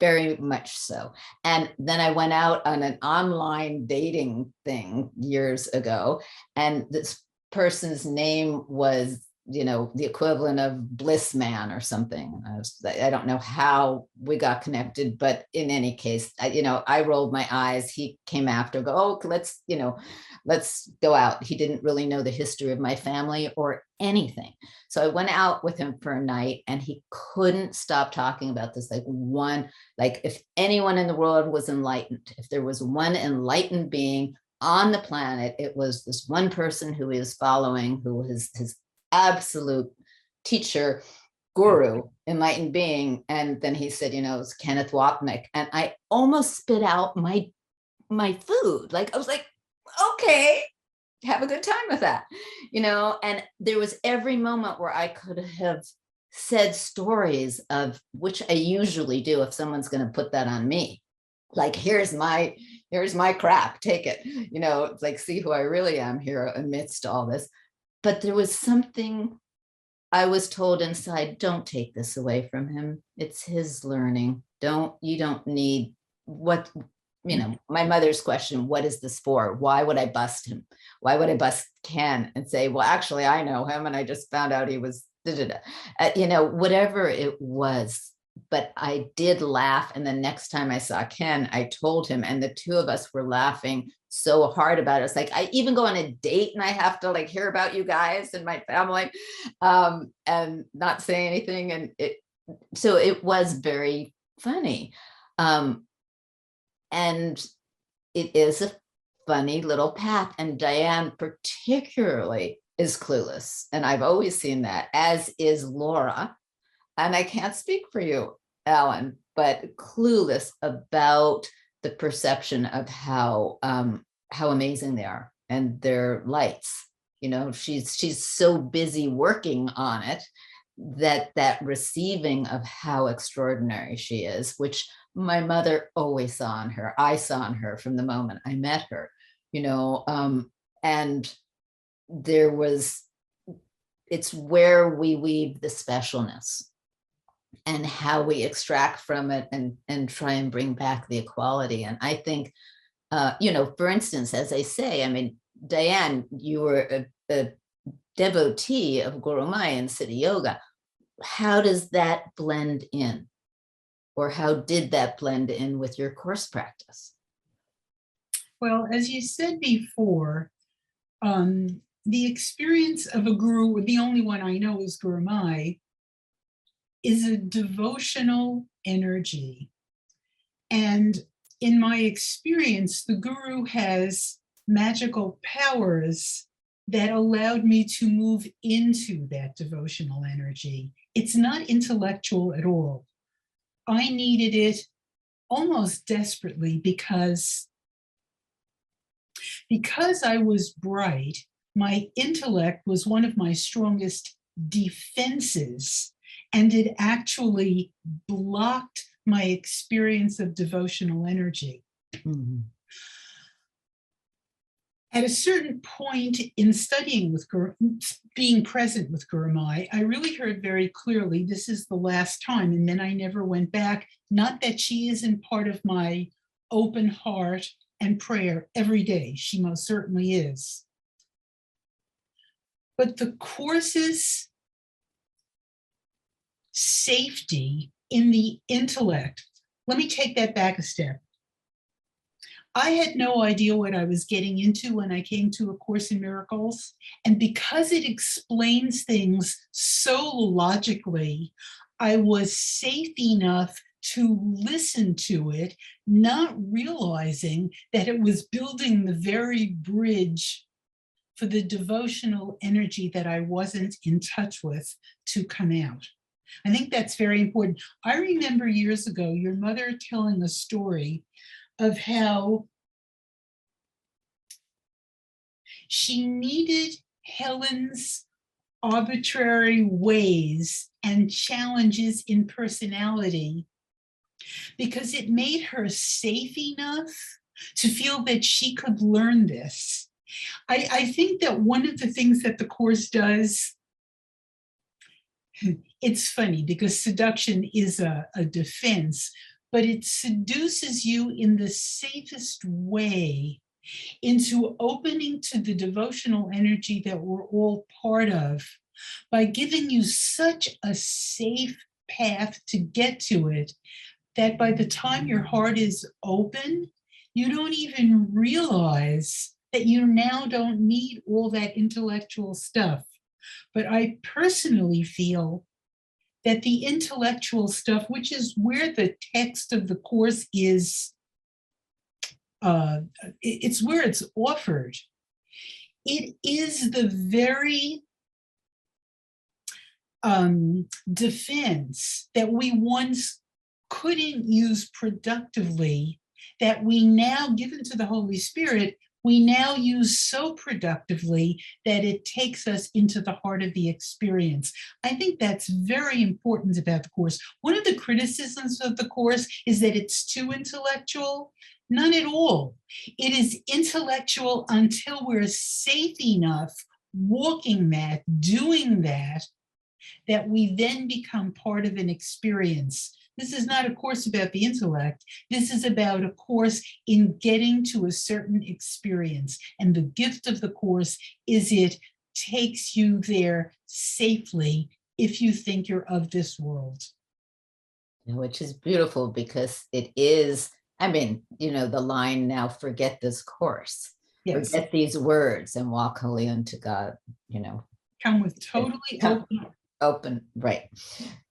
very much so. And then I went out on an online dating thing years ago, and this person's name was, the equivalent of Bliss Man or something. I don't know how we got connected, but in any case, I rolled my eyes. He came after, let's go out. He didn't really know the history of my family or anything. So I went out with him for a night, and he couldn't stop talking about this. If anyone in the world was enlightened, if there was one enlightened being on the planet, it was this one person who he was following, who was his absolute teacher, guru, enlightened being. And then he said, it's Kenneth Wapnick. And I almost spit out my food. I was like, okay, have a good time with that, and there was every moment where I could have said stories of, which I usually do if someone's going to put that on me. Here's my crap, take it, see who I really am here amidst all this. But there was something I was told inside, don't take this away from him. It's his learning. You don't need what, my mother's question, what is this for? Why would I bust him? Why would I bust Ken and say, well, actually, I know him and I just found out he was, whatever it was. But I did laugh. And the next time I saw Ken, I told him, and the two of us were laughing so hard about it. It's like, I even go on a date and I have to hear about you guys and my family, and not say anything. And so it was very funny. And it is a funny little path. And Diane particularly is clueless. And I've always seen that, as is Laura. And I can't speak for you, Allan, but clueless about the perception of how amazing they are and their lights. She's so busy working on it that receiving of how extraordinary she is, which my mother always saw in her. I saw in her from the moment I met her, and it's where we weave the specialness and how we extract from it and try and bring back the equality. And I think, for instance, as I say, Diane, you were a devotee of Guru Maya and Siddha Yoga. How does that blend in? Or how did that blend in with your course practice? Well, as you said before, the experience of a guru, the only one I know is Guru Maya, is a devotional energy. And in my experience, the guru has magical powers that allowed me to move into that devotional energy. It's not intellectual at all. I needed it almost desperately because I was bright. My intellect was one of my strongest defenses, and it actually blocked my experience of devotional energy. Mm-hmm. At a certain point in studying with being present with Guru Maya, I really heard very clearly, this is the last time, and then I never went back. Not that she isn't part of my open heart and prayer every day. She most certainly is. But the course's safety in the intellect, let me take that back a step. I had no idea what I was getting into when I came to A Course in Miracles. And because it explains things so logically, I was safe enough to listen to it, not realizing that it was building the very bridge for the devotional energy that I wasn't in touch with to come out. I think that's very important. I remember years ago, your mother telling a story of how she needed Helen's arbitrary ways and challenges in personality because it made her safe enough to feel that she could learn this. I think that one of the things that the Course does, it's funny because seduction is a defense, but it seduces you in the safest way into opening to the devotional energy that we're all part of by giving you such a safe path to get to it that by the time your heart is open, you don't even realize that you now don't need all that intellectual stuff. But I personally feel that the intellectual stuff, which is where the text of the Course is, it's where it's offered. It is the very defense that we once couldn't use productively, that we now, given to the Holy Spirit, we now use so productively that it takes us into the heart of the experience. I think that's very important about the Course. One of the criticisms of the Course is that it's too intellectual. None at all. It is intellectual until we're safe enough walking that, doing that that we then become part of an experience. This is not a course about the intellect. This is about a course in getting to a certain experience. And the gift of the course is it takes you there safely if you think you're of this world. Which is beautiful because it is, I mean, you know, the line now, forget this course, Yes. forget these words and walk wholly unto God, you know. Come with totally open, right.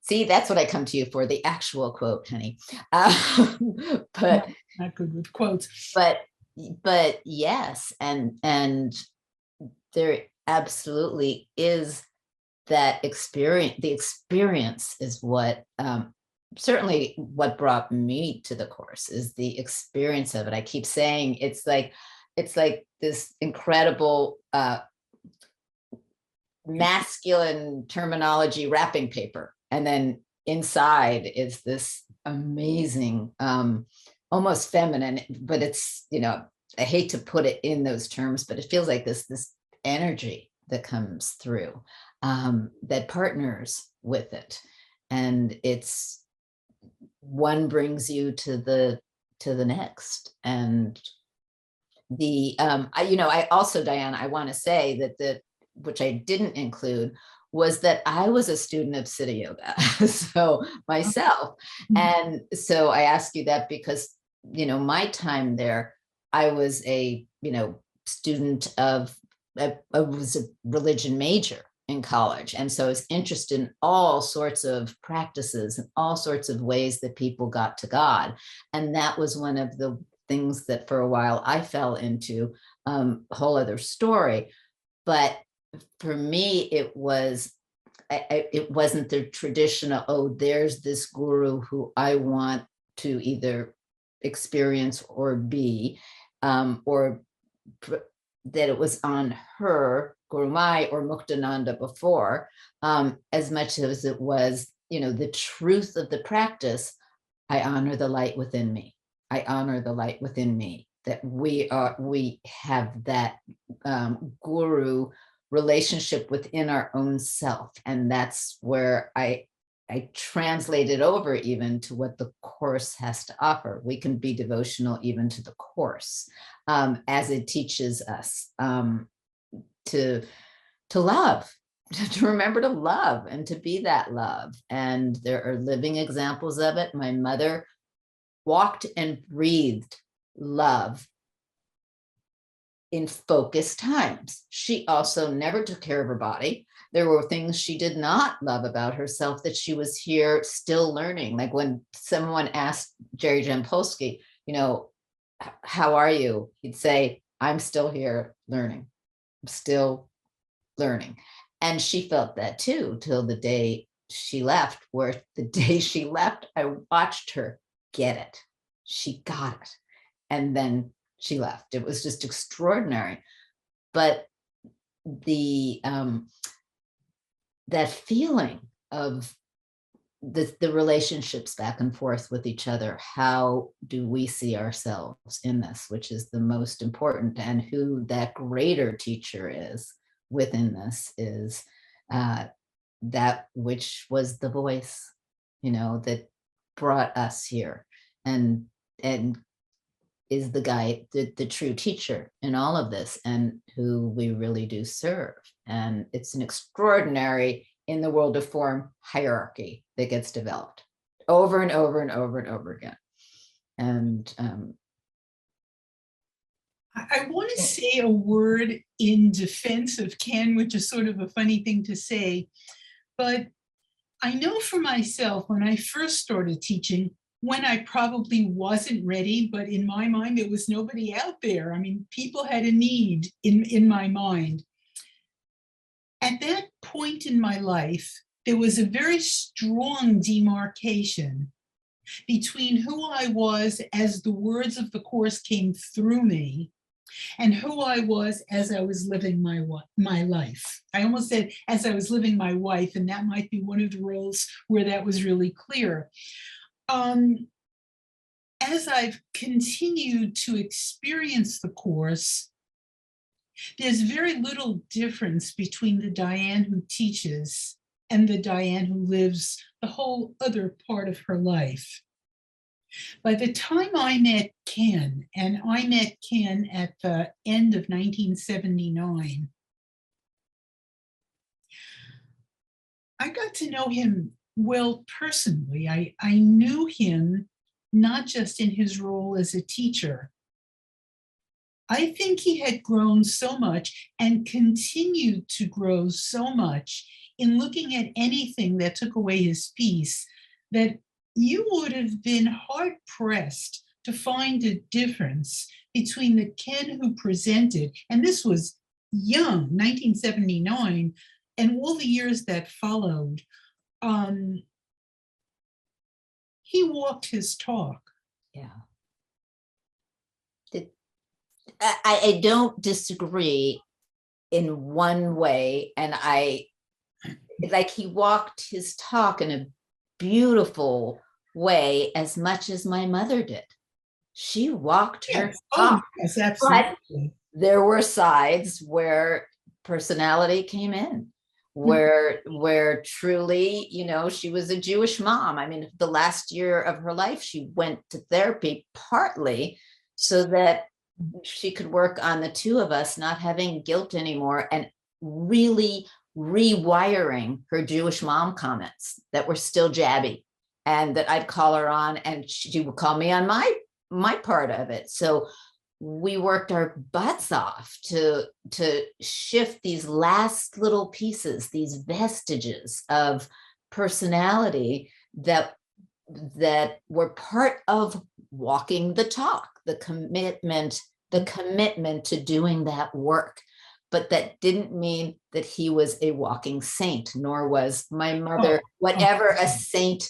See, that's what I come to you for, the actual quote, honey. But not good with quotes. But yes, and there absolutely is that experience. The experience is what certainly what brought me to the course, is the experience of it. I keep saying it's like this incredible masculine terminology wrapping paper, and then inside is this amazing almost feminine, but it's, you know, I hate to put it in those terms, but it feels like this energy that comes through that partners with it, and it's one brings you to the next. And the I also, Diane, I want to say that which I didn't include, was that I was a student of Siddha Yoga, so myself. And so I ask you that because, you know, my time there, I was a, you know, student of, I was a religion major in college. And so I was interested in all sorts of practices and all sorts of ways that people got to God. And that was one of the things that for a while I fell into, a whole other story. But for me, it was, it wasn't the traditional, oh, there's this guru who I want to either experience or be, or that it was on her, Guru Mai or Muktananda before, as much as it was, you know, the truth of the practice. I honor the light within me. I honor the light within me, that we have that guru relationship within our own self. And that's where I translated over even to what the course has to offer. We can be devotional even to the course, as it teaches us to love, to remember to love and to be that love. And there are living examples of it. My mother walked and breathed love in focused times. She also never took care of her body. There were things she did not love about herself that she was here still learning. Like when someone asked Jerry Jampolsky, you know, how are you? He'd say, I'm still here learning. I'm still learning. And she felt that too, till the day she left, where the day she left, I watched her get it. She got it. And then she left. It was just extraordinary. But the that feeling of the relationships back and forth with each other, how do we see ourselves in this, which is the most important, and who that greater teacher is within this is that which was the voice, you know, that brought us here, and is the guy, the true teacher in all of this, and who we really do serve. And it's an extraordinary, in the world of form, hierarchy that gets developed over and over and over and over again. And I want to say a word in defense of Ken, which is sort of a funny thing to say, but I know for myself, when I first started teaching, when I probably wasn't ready, but in my mind, there was nobody out there. I mean, people had a need in my mind. At that point in my life, there was a very strong demarcation between who I was as the words of the course came through me and who I was as I was living my life. I almost said as I was living my wife, and that might be one of the roles where that was really clear. As I've continued to experience the course, there's very little difference between the Diane who teaches and the Diane who lives the whole other part of her life. By the time I met Ken, and I met Ken at the end of 1979, I got to know him well personally. I knew him not just in his role as a teacher. I think he had grown so much and continued to grow so much in looking at anything that took away his peace that you would have been hard pressed to find a difference between the Ken who presented, and this was young, 1979, and all the years that followed. He walked his talk. Yeah. I don't disagree in one way. And he walked his talk in a beautiful way as much as my mother did. She walked her talk. Yes, absolutely. But there were sides where personality came in, where truly, she was a Jewish mom. I mean, the last year of her life, she went to therapy partly so that she could work on the two of us not having guilt anymore and really rewiring her Jewish mom comments that were still jabby, and that I'd call her on and she would call me on my part of it. So we worked our butts off to shift these last little pieces, these vestiges of personality that were part of walking the talk, the commitment to doing that work. But that didn't mean that he was a walking saint, nor was my mother, whatever a saint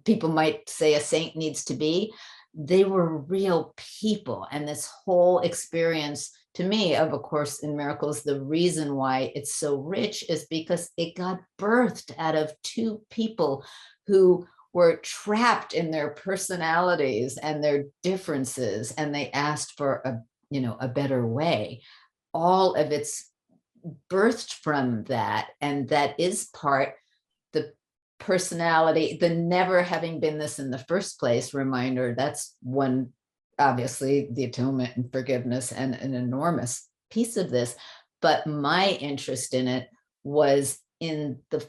people might say a saint needs to be. They were real people. And this whole experience, to me, of A Course in Miracles, the reason why it's so rich is because it got birthed out of two people who were trapped in their personalities and their differences, and they asked for a better way. All of it's birthed from that, and that is part the personality, the never having been this in the first place reminder. That's one, obviously, the atonement and forgiveness, and an enormous piece of this. But my interest in it was in the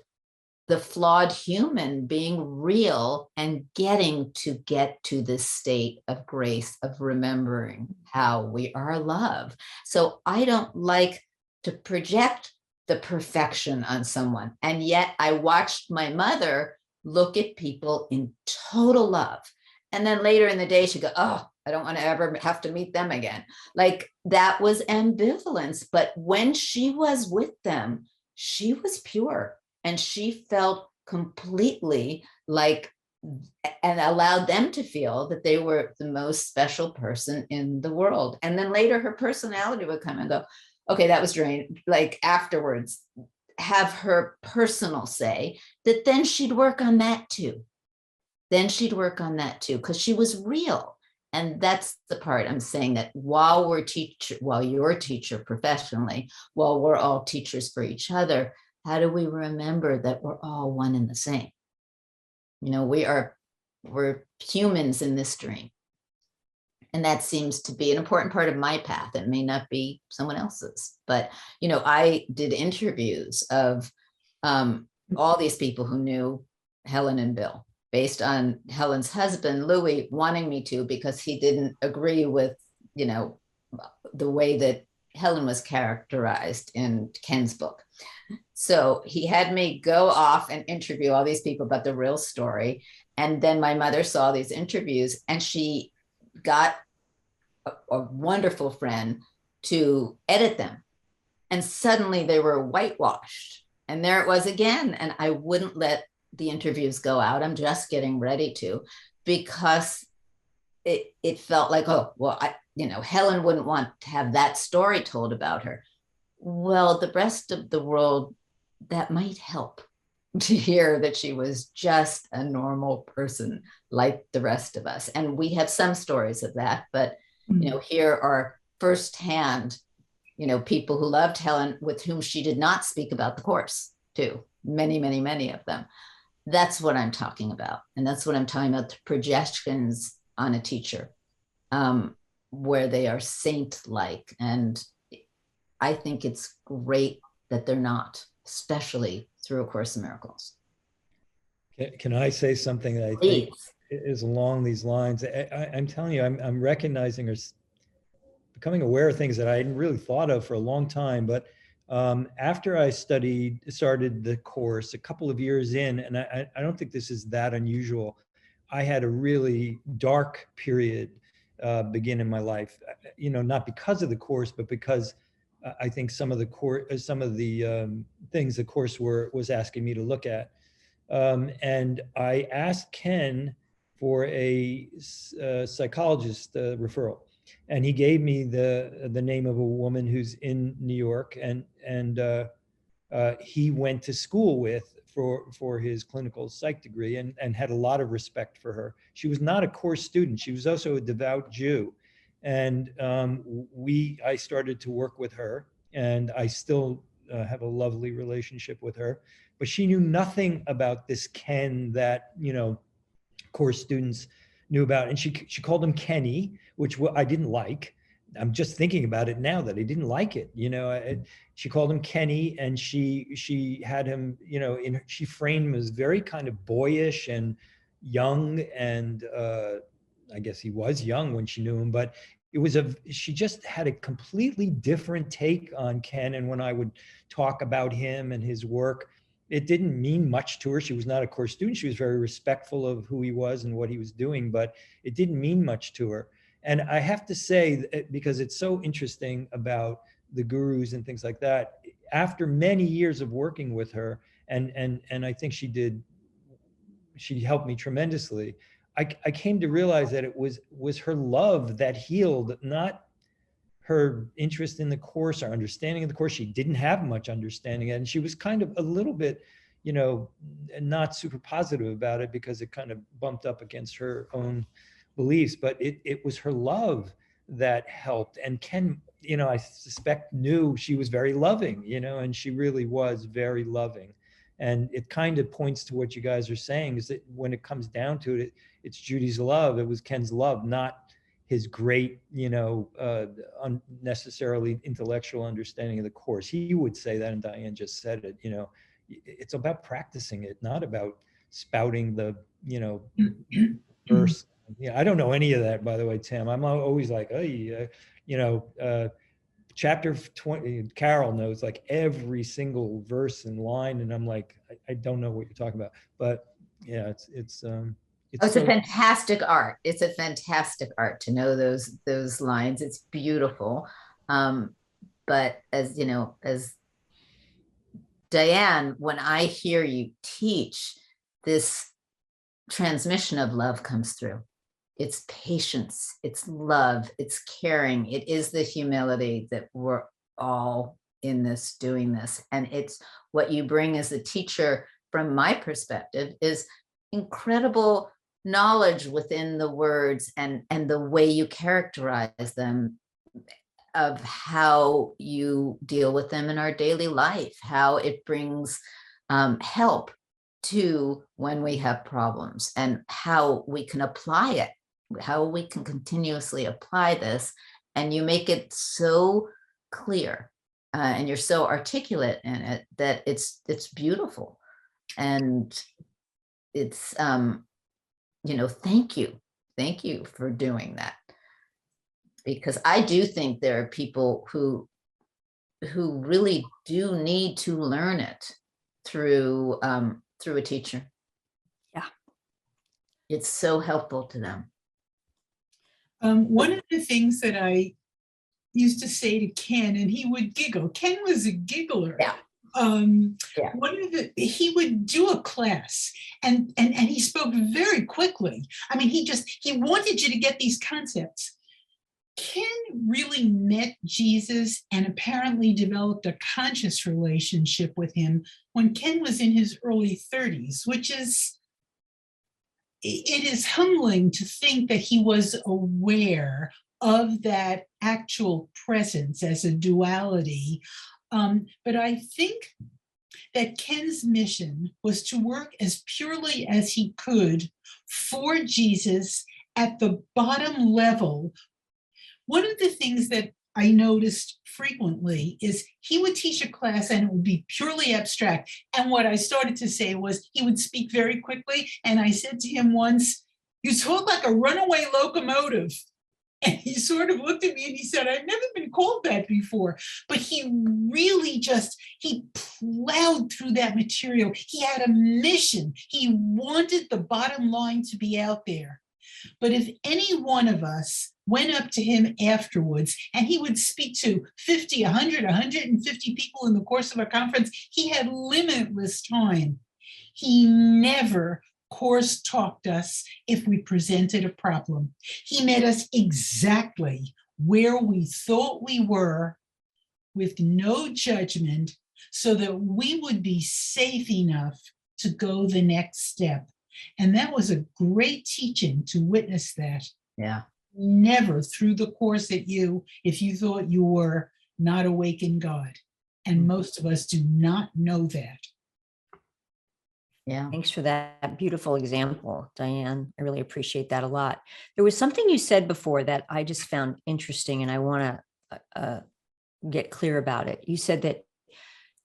flawed human being real and getting to this state of grace, of remembering how we are love. So I don't like to project the perfection on someone. And yet I watched my mother look at people in total love. And then later in the day, she'd go, oh, I don't want to ever have to meet them again. Like, that was ambivalence. But when she was with them, she was pure. And she felt completely like, and allowed them to feel that they were the most special person in the world. And then later her personality would come and go, okay, that was drained. Like, afterwards, have her personal say that then she'd work on that too. Because she was real. And that's the part I'm saying, that while you're a teacher professionally, while we're all teachers for each other, how do we remember that we're all one and the same? We're humans in this dream. And that seems to be an important part of my path. It may not be someone else's, but, I did interviews of all these people who knew Helen and Bill, based on Helen's husband, Louis, wanting me to, because he didn't agree with, the way that Helen was characterized in Ken's book. So he had me go off and interview all these people about the real story. And then my mother saw these interviews, and she got a wonderful friend to edit them. And suddenly they were whitewashed. And there it was again. And I wouldn't let the interviews go out. I'm just getting ready to, because it felt like, oh, well, Helen wouldn't want to have that story told about her. Well, the rest of the world, that might help to hear that she was just a normal person like the rest of us. And we have some stories of that, but here are firsthand, people who loved Helen, with whom she did not speak about the Course, too. Many, many, many of them. That's what I'm talking about. And that's what I'm talking about, the projections on a teacher, where they are saint-like. And I think it's great that they're not, especially through A Course in Miracles. Can I say something that I think is along these lines? I'm telling you, I'm recognizing or becoming aware of things that I hadn't really thought of for a long time. But after I started the course a couple of years in, and I don't think this is that unusual, I had a really dark period begin in my life. You know, not because of the course, but because I think some of the things the course was asking me to look at. And I asked Ken for a psychologist referral, and he gave me the name of a woman who's in New York, and he went to school with for his clinical psych degree, and had a lot of respect for her. She was not a course student. She was also a devout Jew, and I started to work with her, and I still have a lovely relationship with her. But she knew nothing about this Ken that, you know, course students knew about. And she called him Kenny, which I didn't like. I'm just thinking about it now that I didn't like it. You know, she called him Kenny, and she had him, you know, she framed him as very kind of boyish and young. And I guess he was young when she knew him, but she just had a completely different take on Ken. And when I would talk about him and his work, it didn't mean much to her. She was not a course student. She was very respectful of who he was and what he was doing, but it didn't mean much to her. And I have to say, because it's so interesting about the gurus and things like that, after many years of working with her, and I think she helped me tremendously, I came to realize that it was her love that healed, not her interest in the course or understanding of the course. She didn't have much understanding, and she was kind of a little bit, you know, not super positive about it because it kind of bumped up against her own beliefs. But it was her love that helped. And Ken, you know, I suspect knew she was very loving, you know, and she really was very loving. And it kind of points to what you guys are saying, is that when it comes down to it, it's Judy's love. It was Ken's love, not his great, you know, unnecessarily intellectual understanding of the course. He would say that, and Diane just said it, you know, it's about practicing it, not about spouting the, you know, verse. Yeah, I don't know any of that, by the way, Tim. I'm always like, oh, you know, chapter 20, Carol knows like every single verse and line, and I'm like, I don't know what you're talking about. But yeah, it's a fantastic art. It's a fantastic art to know those lines. It's beautiful. But as you know, as Diane, when I hear you teach, this transmission of love comes through. It's patience, it's love, it's caring. It is the humility that we're all in this, doing this. And it's what you bring as a teacher, from my perspective, is incredible knowledge within the words and the way you characterize them, of how you deal with them in our daily life, how it brings help to when we have problems, and how we can apply it, how we can continuously apply this. And you make it so clear, and you're so articulate in it, that it's beautiful. And it's you know, thank you for doing that, because I do think there are people who really do need to learn it through a teacher. Yeah, it's so helpful to them. One of the things that I used to say to Ken, and he would giggle. Ken was a giggler. Yeah. He would do a class, and he spoke very quickly. I mean, he wanted you to get these concepts. Ken really met Jesus and apparently developed a conscious relationship with him when Ken was in his early 30s, which is, it is humbling to think that he was aware of that actual presence as a duality. But I think that Ken's mission was to work as purely as he could for Jesus at the bottom level. One of the things that I noticed frequently is he would teach a class and it would be purely abstract. And what I started to say was he would speak very quickly. And I said to him once, "You talk like a runaway locomotive." And he sort of looked at me and he said, "I've never been called that before." But he really he plowed through that material. He had a mission. He wanted the bottom line to be out there. But if any one of us went up to him afterwards and he would speak to 50, 100, 150 people in the course of a conference, he had limitless time. He never course talked us if we presented a problem. He met us exactly where we thought we were with no judgment so that we would be safe enough to go the next step. And that was a great teaching to witness that. Yeah. Never threw the course at you if you thought you were not awake in God. And most of us do not know that. Yeah. Thanks for that beautiful example, Diane. I really appreciate that a lot. There was something you said before that I just found interesting, and I want to get clear about it. You said that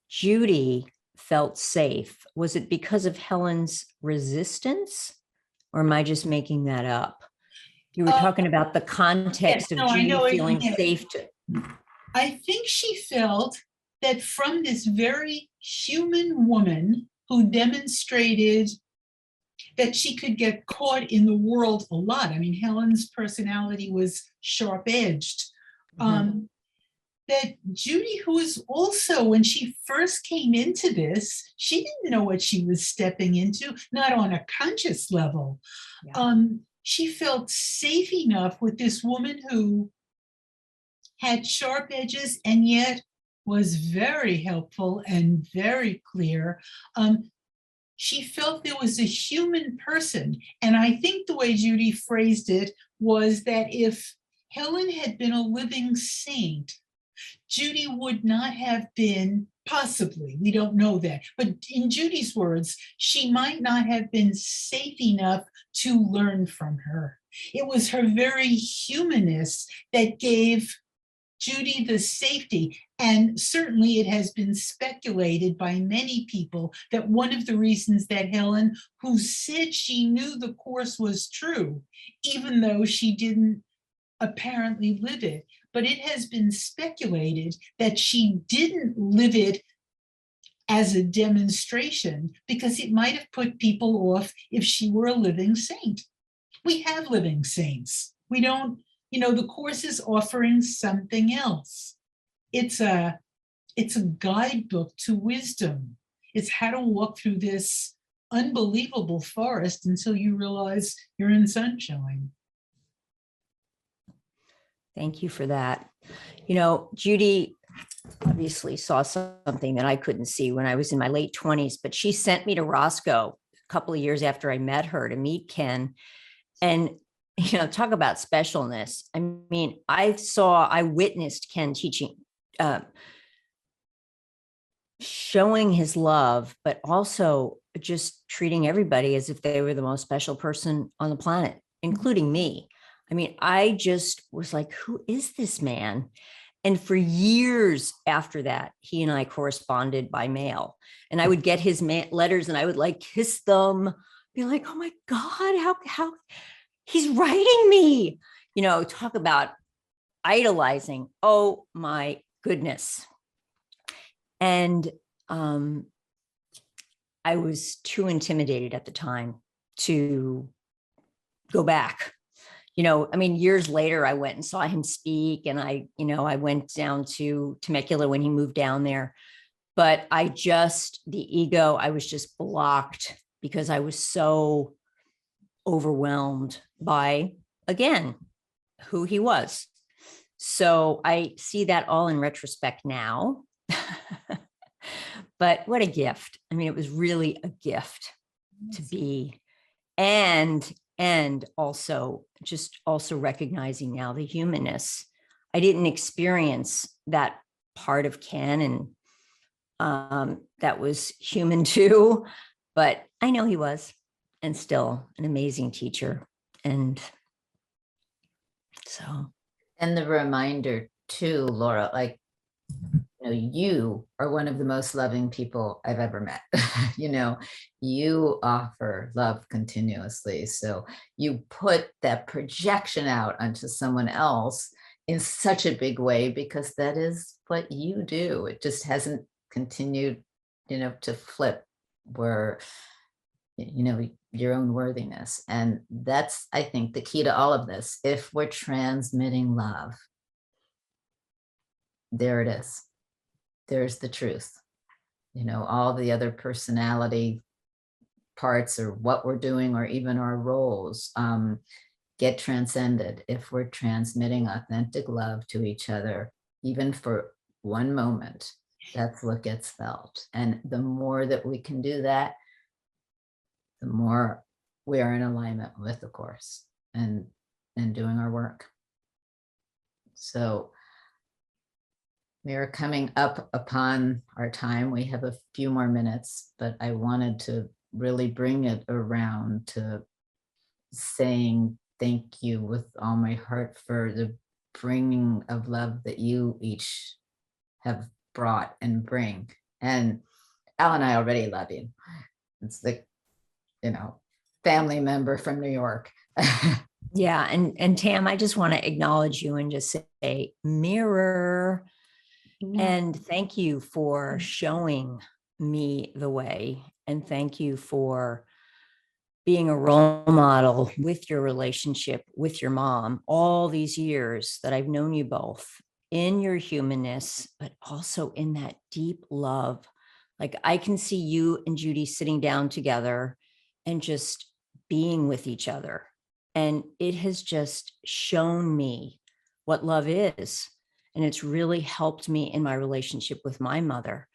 Judy felt safe. Was it because of Helen's resistance, or am I just making that up? You were talking about the context of Judy feeling safe to. I think she felt that from this very human woman who demonstrated that she could get caught in the world a lot. I mean, Helen's personality was sharp-edged. That Judy, who was also, when she first came into this, she didn't know what she was stepping into, not on a conscious level. Yeah. She felt safe enough with this woman who had sharp edges and yet was very helpful and very clear. She felt there was a human person. And I think the way Judy phrased it was that if Helen had been a living saint, Judy would not have been, possibly, we don't know that, but in Judy's words, she might not have been safe enough to learn from her. It was her very humanness that gave Judy the safety. And certainly it has been speculated by many people that one of the reasons that Helen, who said she knew the course was true, even though she didn't apparently live it, but it has been speculated that she didn't live it as a demonstration because it might have put people off if she were a living saint. We have living saints. We don't, the course is offering something else. It's a guidebook to wisdom. It's how to walk through this unbelievable forest until you realize you're in sunshine. Thank you for that. Judy obviously saw something that I couldn't see when I was in my late 20s, but she sent me to Roscoe a couple of years after I met her to meet Ken. And, talk about specialness. I mean, I witnessed Ken teaching, showing his love, but also just treating everybody as if they were the most special person on the planet, including me. I mean, I just was like, who is this man? And for years after that, he and I corresponded by mail, and I would get his letters and I would kiss them, be like, oh my God, how he's writing me, talk about idolizing. Oh my goodness. And I was too intimidated at the time to go back. Years later, I went and saw him speak, and I went down to Temecula when he moved down there. But the ego, I was just blocked because I was so overwhelmed by, again, who he was. So I see that all in retrospect now. But what a gift. I mean, it was really a gift to be, and also recognizing now the humanness. I didn't experience that part of Ken, that was human too, but I know he was, and still an amazing teacher. And so. And the reminder too, Laura, like, you are one of the most loving people I've ever met. You offer love continuously. So you put that projection out onto someone else in such a big way, because that is what you do. It just hasn't continued, to flip where, your own worthiness. And that's, I think, the key to all of this. If we're transmitting love, there it is. There's the truth. All the other personality parts, or what we're doing, or even our roles, get transcended if we're transmitting authentic love to each other, even for one moment. That's what gets felt. And the more that we can do that, the more we are in alignment with the Course and doing our work. So we are coming up upon our time. We have a few more minutes, but I wanted to really bring it around to saying thank you with all my heart for the bringing of love that you each have brought and bring. And Al and I already love you. It's the, family member from New York. Yeah. And Tam, I just want to acknowledge you and just say, mirror. And thank you for showing me the way. And thank you for being a role model with your relationship with your mom all these years that I've known you both, in your humanness, but also in that deep love. Like, I can see you and Judy sitting down together and just being with each other. And it has just shown me what love is. And it's really helped me in my relationship with my mother,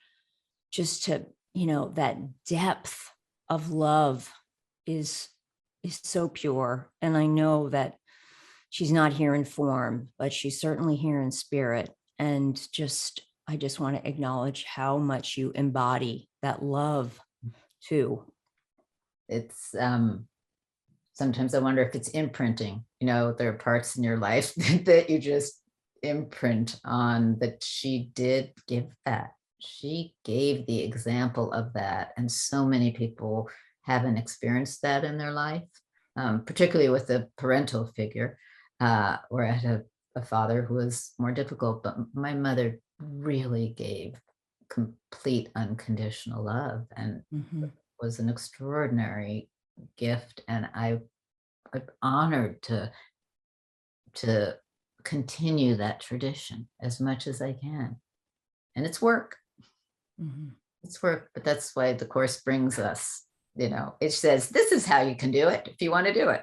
just to, that depth of love is so pure. And I know that she's not here in form, but she's certainly here in spirit. And I just want to acknowledge how much you embody that love too. It's sometimes I wonder if it's imprinting. There are parts in your life that you just imprint on, that she did give that. She gave the example of that. And so many people haven't experienced that in their life, particularly with a parental figure, or I had a father who was more difficult, but my mother really gave complete unconditional love, and was an extraordinary gift. And I'm honored to continue that tradition as much as I can. And it's work. It's work, but that's why the Course brings us, it says, this is how you can do it if you want to do it.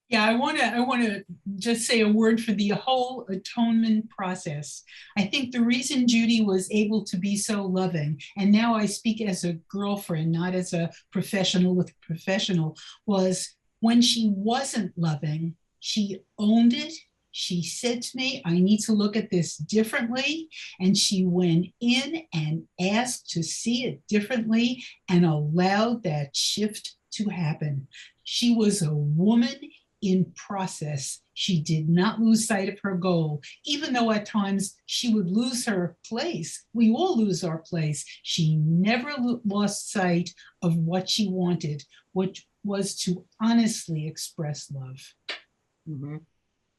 Yeah, I want to just say a word for the whole atonement process. I think the reason Judy was able to be so loving, and now I speak as a girlfriend, not as a professional with a professional, was when she wasn't loving, she owned it. She said to me, I need to look at this differently. And she went in and asked to see it differently and allowed that shift to happen. She was a woman in process. She did not lose sight of her goal, even though at times she would lose her place. We all lose our place. She never lost sight of what she wanted, which was to honestly express love.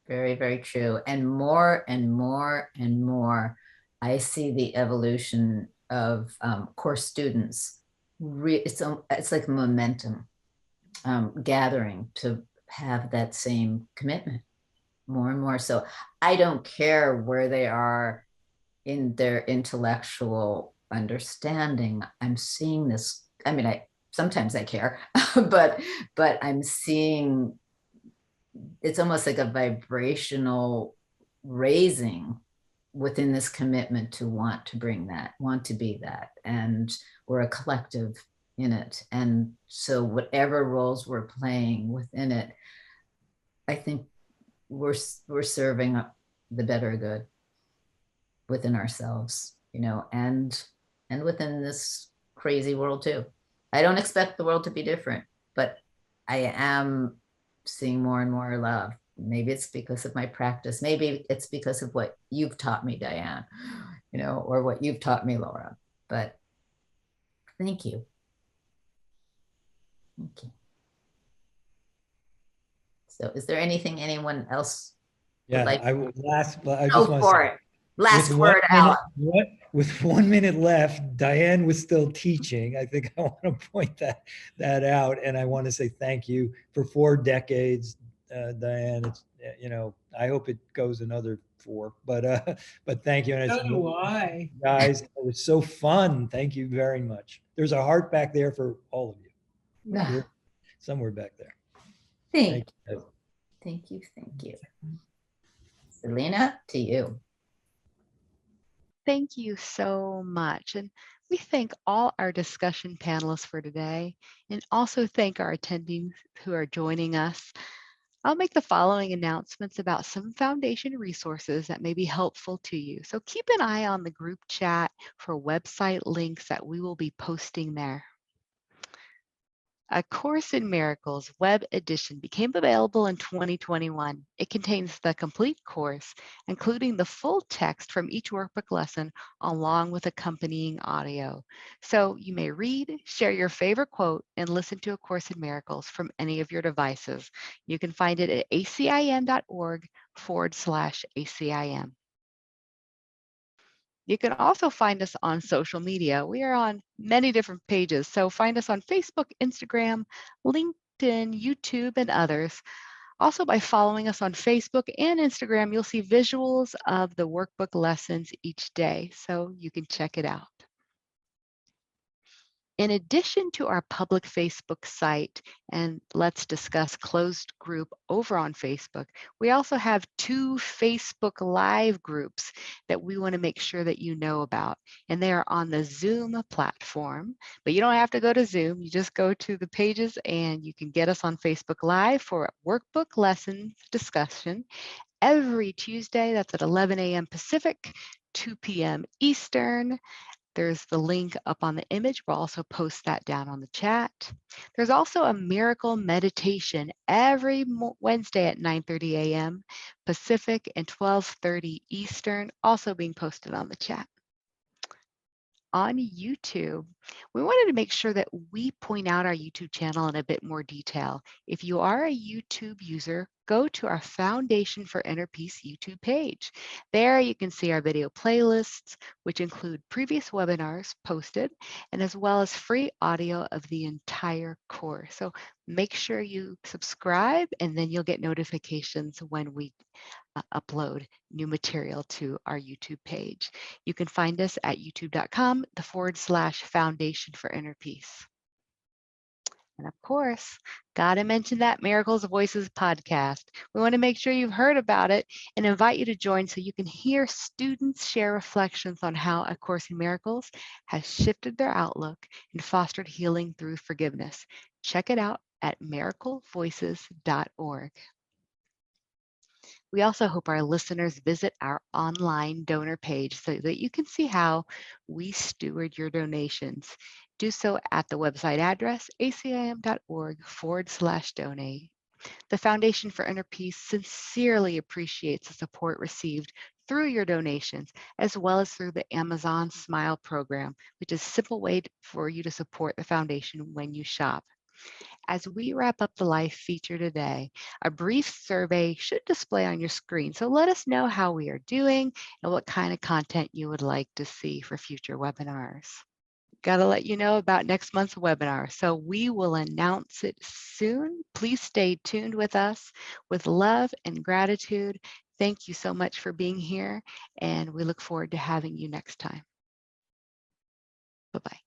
Very, very true. And more and more and more, I see the evolution of Course students. It's like momentum gathering to have that same commitment more and more. So I don't care where they are in their intellectual understanding. I'm seeing this. I mean, sometimes I care, but I'm seeing it's almost like a vibrational raising within this commitment to want to bring that, want to be that. And we're a collective in it. And so whatever roles we're playing within it, I think we're serving the better good within ourselves, and and within this crazy world too. I don't expect the world to be different, but I am seeing more and more love. Maybe it's because of my practice. Maybe it's because of what you've taught me, Diane, you know, or what you've taught me, Laura. But thank you. Thank you. So is there anything anyone else would Yeah, like? I just want Go to for say, it. Last with word, Alan. with 1 minute left, Diane was still teaching. I think I want to point that out, and I want to say thank you for 4 decades, Diane. It's, you know, I hope it goes another 4, but thank you. And So it's, do I. guys, it was so fun. Thank you very much. There's a heart back there for all of you. You're somewhere back there. Thank you. you. Thank you. Thank you. Selena, to you. Thank you so much. And we thank all our discussion panelists for today, and also thank our attendees who are joining us. I'll make the following announcements about some foundation resources that may be helpful to you. So keep an eye on the group chat for website links that we will be posting there. A Course in Miracles web edition became available in 2021. It contains the complete course, including the full text from each workbook lesson, along with accompanying audio. So you may read, share your favorite quote, and listen to A Course in Miracles from any of your devices. You can find it at acim.org/ACIM. You can also find us on social media. We are on many different pages, so find us on Facebook, Instagram, LinkedIn, YouTube, and others. Also, by following us on Facebook and Instagram, you'll see visuals of the workbook lessons each day, so you can check it out. In addition to our public Facebook site and Let's Discuss closed group over on Facebook, we also have 2 Facebook Live groups that we want to make sure that you know about. And they are on the Zoom platform, but you don't have to go to Zoom. You just go to the pages and you can get us on Facebook Live for a workbook lessons discussion every Tuesday. That's at 11 a.m. Pacific, 2 p.m. Eastern. There's the link up on the image. We'll also post that down on the chat. There's also a miracle meditation every Wednesday at 9:30 a.m. Pacific and 12:30 Eastern, also being posted on the chat. On YouTube, we wanted to make sure that we point out our YouTube channel in a bit more detail. If you are a YouTube user, go to our Foundation for Inner Peace YouTube page. There you can see our video playlists, which include previous webinars posted, and as well as free audio of the entire course. So make sure you subscribe, and then you'll get notifications when we upload new material to our YouTube page. You can find us at youtube.com/Foundation for Inner Peace. And of course, gotta mention that Miracles Voices podcast. We want to make sure you've heard about it and invite you to join so you can hear students share reflections on how A Course in Miracles has shifted their outlook and fostered healing through forgiveness. Check it out at miraclevoices.org. We also hope our listeners visit our online donor page so that you can see how we steward your donations. Do so at the website address, acim.org/donate. The Foundation for Inner Peace sincerely appreciates the support received through your donations, as well as through the Amazon Smile program, which is a simple way for you to support the foundation when you shop. As we wrap up the life feature today, a brief survey should display on your screen. So let us know how we are doing and what kind of content you would like to see for future webinars. Got to let you know about next month's webinar. So we will announce it soon. Please stay tuned with us. With love and gratitude, thank you so much for being here, and we look forward to having you next time. Bye-bye.